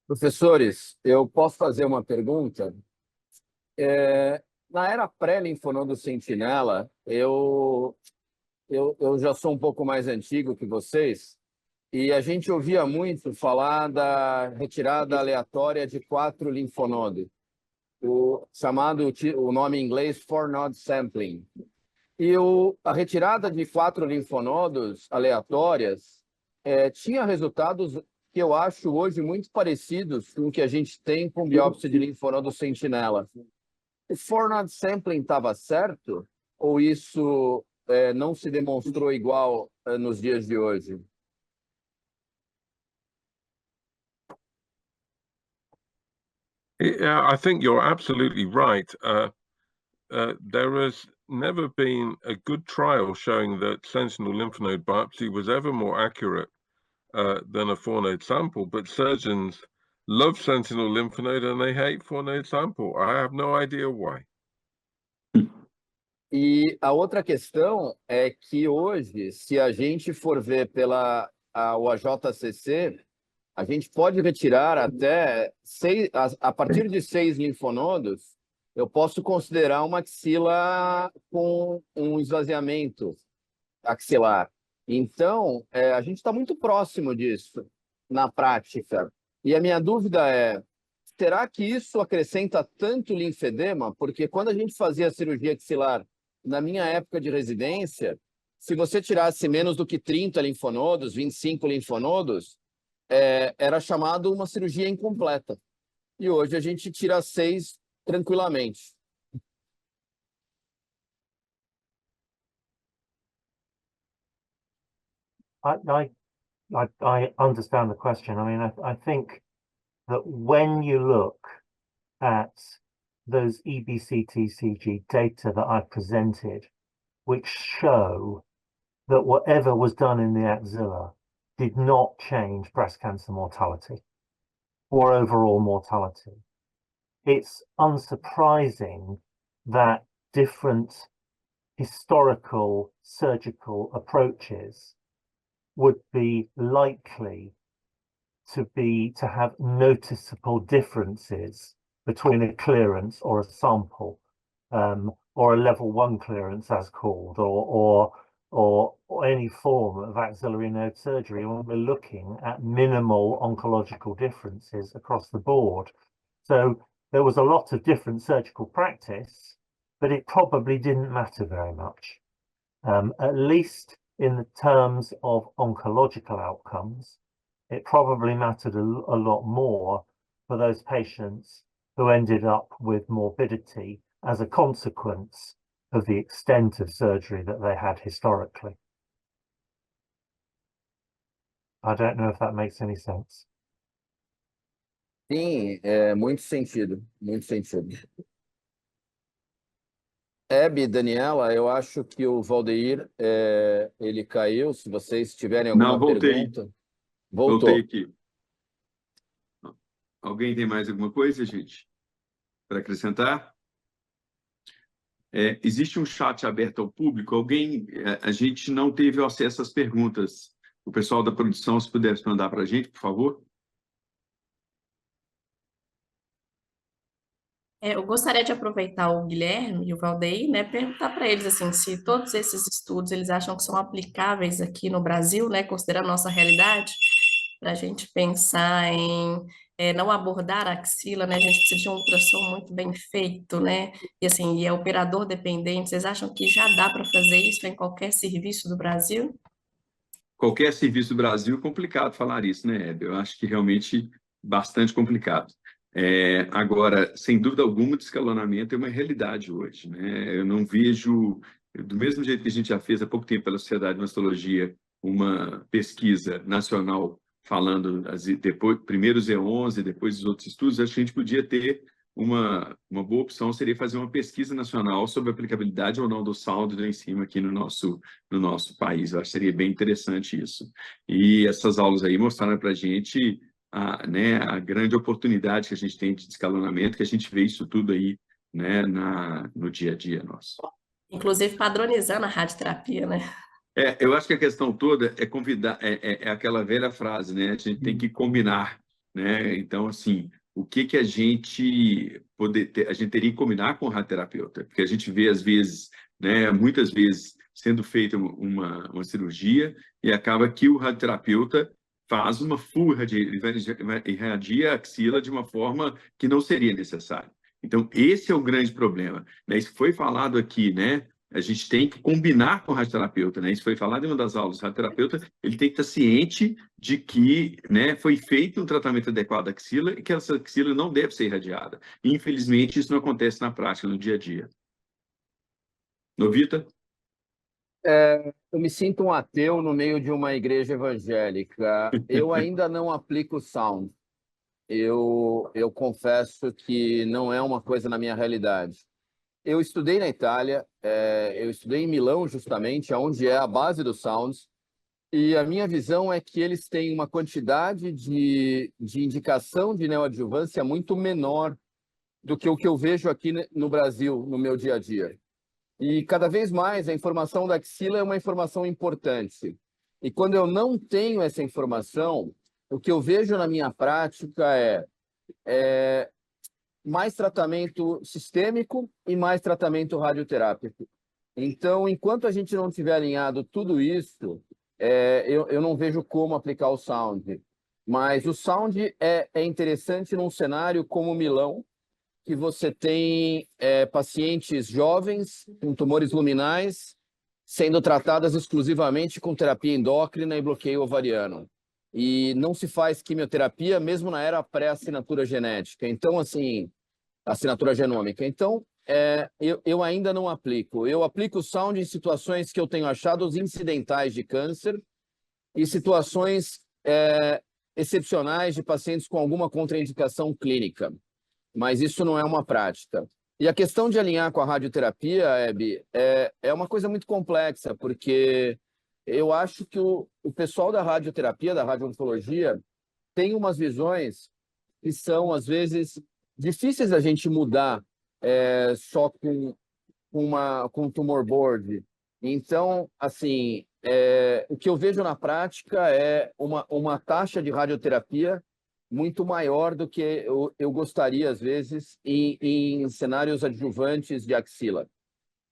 Professores, eu posso fazer uma pergunta? Na era pré-linfonodo sentinela, eu já sou um pouco mais antigo que vocês, e a gente ouvia muito falar da retirada aleatória de 4 linfonodos, o nome em inglês 4-node sampling. E a retirada de 4 linfonodos aleatórias tinha resultados que eu acho hoje muito parecidos com o que a gente tem com biópsia de linfonodo sentinela. O 4-node sampling estava certo? Ou isso não se demonstrou igual nos dias de hoje? I think you're absolutely right. There has never been a good trial showing that sentinel lymph node biopsy was ever more accurate than a 4-node sample, but surgeons love sentinel lymph node and they hate 4-node sample. I have no idea why. E a outra questão é que hoje, se a gente for ver o AJCC, a gente pode retirar até a partir de 6 linfonodos, eu posso considerar uma axila com um esvaziamento axilar. Então, a gente está muito próximo disso na prática. E a minha dúvida é, será que isso acrescenta tanto linfedema? Porque quando a gente fazia a cirurgia axilar, na minha época de residência, se você tirasse menos do que 30 linfonodos, 25 linfonodos, era chamado uma cirurgia incompleta. E hoje a gente tira 6 tranquilamente. I understand the question. I mean, I think that when you look at those EBCT-CG data that I presented, which show that whatever was done in the axilla did not change breast cancer mortality or overall mortality, it's unsurprising that different historical surgical approaches would be likely to have noticeable differences between a clearance or a sample, or a level 1 clearance as called, or any form of axillary node surgery when we're looking at minimal oncological differences across the board. So there was a lot of different surgical practice, but it probably didn't matter very much, at least in the terms of oncological outcomes. It probably mattered a lot more for those patients who ended up with morbidity as a consequence of the extent of surgery that they had historically. I don't know if that makes any sense. Sim, muito sentido, muito sentido. Hebe, Daniella, eu acho que o Waldeir, ele caiu. Se vocês tiverem alguma pergunta... Voltei aqui. Alguém tem mais alguma coisa, gente, para acrescentar? Existe um chat aberto ao público. A gente não teve acesso às perguntas O pessoal da produção, se pudesse mandar para a gente, por favor. Eu gostaria de aproveitar o Guilherme e o Waldeir, né, perguntar para eles assim, se todos esses estudos eles acham que são aplicáveis aqui no Brasil, né, considerando a nossa realidade, para a gente pensar em não abordar a axila, né, a gente precisa de um ultrassom muito bem feito, né, e assim, e é operador dependente. Vocês acham que já dá para fazer isso em qualquer serviço do Brasil? Qualquer serviço do Brasil, é complicado falar isso, né, Hebe? Eu acho que realmente bastante complicado. Agora, sem dúvida alguma, o de-escalonamento é uma realidade hoje, né? Eu não vejo, do mesmo jeito que a gente já fez há pouco tempo pela Sociedade de Mastologia, uma pesquisa nacional falando depois, primeiro os E11, depois os outros estudos, acho que a gente podia ter uma boa opção, seria fazer uma pesquisa nacional sobre a aplicabilidade ou não do sound do enzima aqui no nosso país. Eu acho que seria bem interessante isso. E essas aulas aí mostraram para a gente a grande oportunidade que a gente tem de escalonamento, que a gente vê isso tudo aí, né, no dia a dia nosso. Inclusive padronizando a radioterapia, né? Eu acho que a questão toda é convidar, é aquela velha frase, né? A gente tem que combinar, né? Então, assim, o que a gente a gente teria que combinar com o radioterapeuta? Porque a gente vê, às vezes, né, muitas vezes, sendo feita uma cirurgia e acaba que o radioterapeuta faz uma full irradia a axila de uma forma que não seria necessária. Então, esse é o grande problema, né? Isso foi falado aqui, né? A gente tem que combinar com o radioterapeuta, né? Isso foi falado em uma das aulas. O radioterapeuta ele tem que estar ciente de que, né, foi feito um tratamento adequado da axila e que essa axila não deve ser irradiada. Infelizmente, isso não acontece na prática, no dia a dia. Novita? Eu me sinto um ateu no meio de uma igreja evangélica. Eu ainda não aplico sound. Eu confesso que não é uma coisa na minha realidade. Eu estudei na Itália, eu estudei em Milão, justamente, onde é a base dos sounds, e a minha visão é que eles têm uma quantidade de indicação de neoadjuvância muito menor do que o que eu vejo aqui no Brasil, no meu dia a dia. E cada vez mais a informação da axila é uma informação importante. E quando eu não tenho essa informação, o que eu vejo na minha prática é mais tratamento sistêmico e mais tratamento radioterápico. Então, enquanto a gente não tiver alinhado tudo isso, eu não vejo como aplicar o sound. Mas o sound é interessante num cenário como Milão, que você tem pacientes jovens com tumores luminais sendo tratadas exclusivamente com terapia endócrina e bloqueio ovariano. E não se faz quimioterapia mesmo na era pré-assinatura genética. Então, assim, assinatura genômica. Então, eu ainda não aplico. Eu aplico o sound em situações que eu tenho achado incidentais de câncer e situações excepcionais de pacientes com alguma contraindicação clínica. Mas isso não é uma prática. E a questão de alinhar com a radioterapia, Hebe, é uma coisa muito complexa, porque eu acho que o pessoal da radioterapia, da radio-oncologia, tem umas visões que são, às vezes, difíceis a gente mudar só com um tumor board. Então, assim, o que eu vejo na prática é uma taxa de radioterapia muito maior do que eu gostaria, às vezes, em cenários adjuvantes de axila.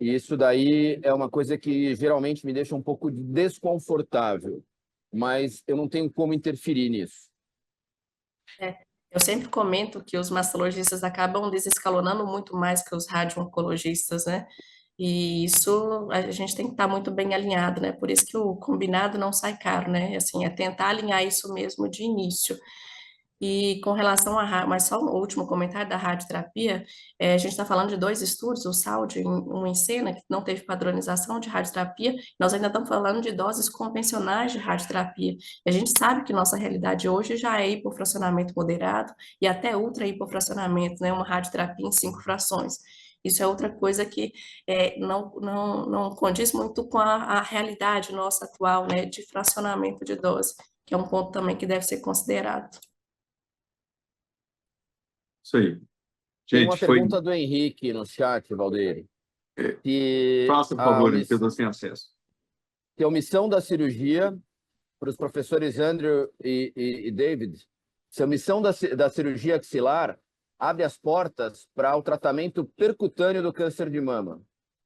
E isso daí é uma coisa que geralmente me deixa um pouco desconfortável, mas eu não tenho como interferir nisso. Eu sempre comento que os mastologistas acabam desescalonando muito mais que os radio-oncologistas, né? E isso a gente tem que estar muito bem alinhado, né? Por isso que o combinado não sai caro, né? Assim, é tentar alinhar isso mesmo de início. E com relação mas só um último comentário da radioterapia, a gente está falando de 2 estudos, o SAUD, um em cena, que não teve padronização de radioterapia, nós ainda estamos falando de doses convencionais de radioterapia. E a gente sabe que nossa realidade hoje já é hipofracionamento moderado e até ultra hipofracionamento, né? Uma radioterapia em 5 frações. Isso é outra coisa que não condiz muito com a realidade nossa atual, né? De fracionamento de dose, que é um ponto também que deve ser considerado. Isso aí. Tem uma pergunta do Henrique no chat, Waldeir. Faça, por favor, porque eu estou sem acesso. Que a omissão da cirurgia para os professores Andrew e David, se a omissão da cirurgia axilar abre as portas para o tratamento percutâneo do câncer de mama.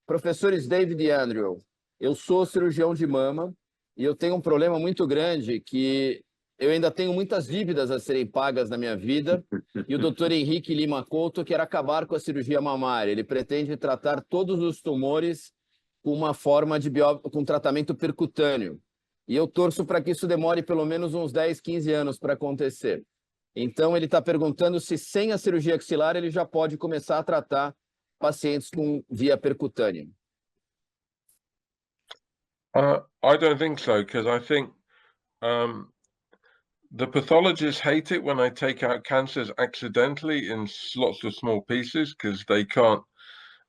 Professores David e Andrew, eu sou cirurgião de mama e eu tenho um problema muito grande que eu ainda tenho muitas dívidas a serem pagas na minha vida, e o Dr. Henrique Lima Couto quer acabar com a cirurgia mamária. Ele pretende tratar todos os tumores com uma forma de com tratamento percutâneo. E eu torço para que isso demore pelo menos uns 10, 15 anos para acontecer. Então, ele está perguntando se sem a cirurgia axilar ele já pode começar a tratar pacientes com via percutânea. I don't think so, because I think the pathologists hate it when I take out cancers accidentally in lots of small pieces, because they can't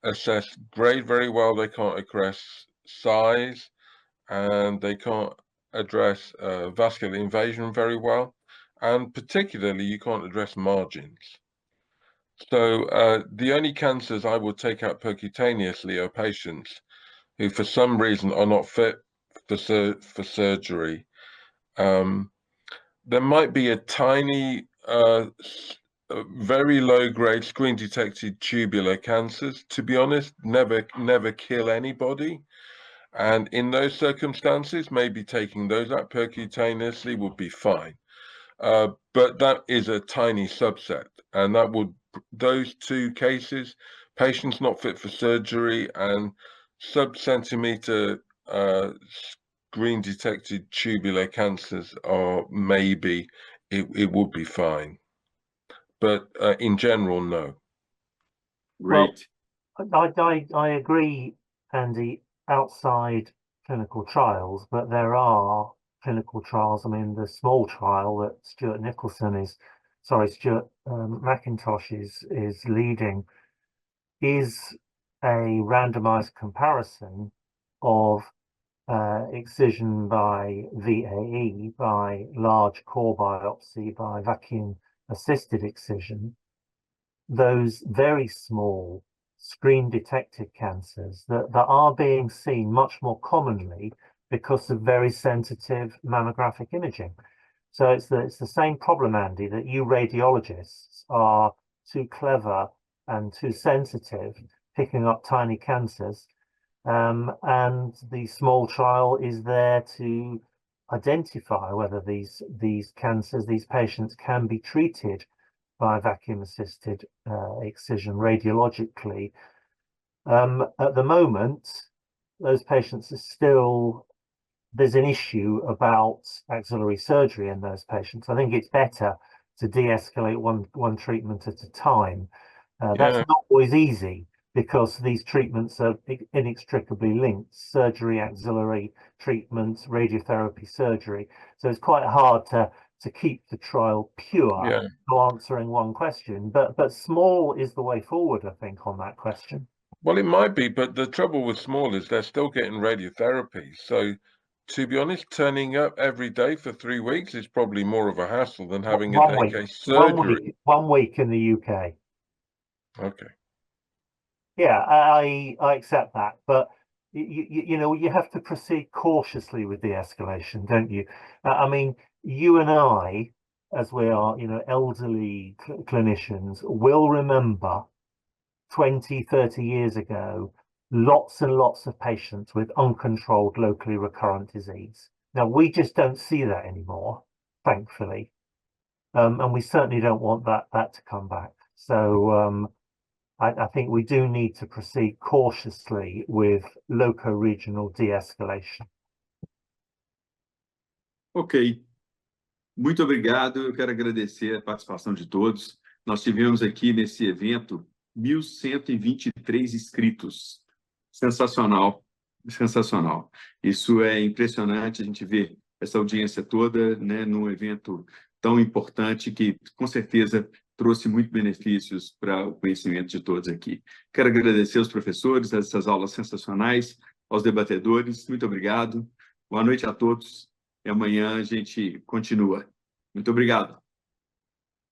assess grade very well, they can't address size, and they can't address vascular invasion very well, and particularly you can't address margins. So the only cancers I will take out percutaneously are patients who for some reason are not fit for surgery. There might be a tiny, very low-grade screen-detected tubular cancers. To be honest, never kill anybody. And in those circumstances, maybe taking those out percutaneously would be fine. But that is a tiny subset. And that would, those two cases, patients not fit for surgery and sub-centimeter screen-detected tubular cancers are maybe, it would be fine. But in general, no. Great. Well, I agree, Andy, outside clinical trials, but there are clinical trials. I mean, the small trial that Stuart McIntosh is leading is a randomized comparison of excision by VAE, by large core biopsy, by vacuum-assisted excision, those very small screen-detected cancers that are being seen much more commonly because of very sensitive mammographic imaging. So it's the same problem, Andy, that you radiologists are too clever and too sensitive picking up tiny cancers. And the small trial is there to identify whether these cancers, these patients can be treated by vacuum-assisted excision radiologically. At the moment, those patients are still, there's an issue about axillary surgery in those patients. I think it's better to de-escalate one treatment at a time. That's not always easy, because these treatments are inextricably linked: surgery, axillary treatment, radiotherapy, surgery. So it's quite hard to keep the trial pure, answering one question. But small is the way forward, I think, on that question. Well, it might be, but the trouble with small is they're still getting radiotherapy. So, to be honest, turning up every day for 3 weeks is probably more of a hassle than having a surgery. 1 week in the UK. Okay. Yeah, I accept that, but you know, you have to proceed cautiously with the escalation, don't you? I mean, you and I, as we are, you know, elderly clinicians, will remember 20, 30 years ago, lots and lots of patients with uncontrolled locally recurrent disease. Now, we just don't see that anymore, thankfully, and we certainly don't want that to come back. So I think we do need to proceed cautiously with loco-regional de-escalation. Ok. Muito obrigado. Eu quero agradecer a participação de todos. Nós tivemos aqui nesse evento 1.123 inscritos. Sensacional, sensacional. Isso é impressionante, a gente vê essa audiência toda, né, num evento tão importante que, com certeza, trouxe muitos benefícios para o conhecimento de todos aqui. Quero agradecer aos professores, essas aulas sensacionais, aos debatedores. Muito obrigado. Boa noite a todos. E amanhã a gente continua. Muito obrigado.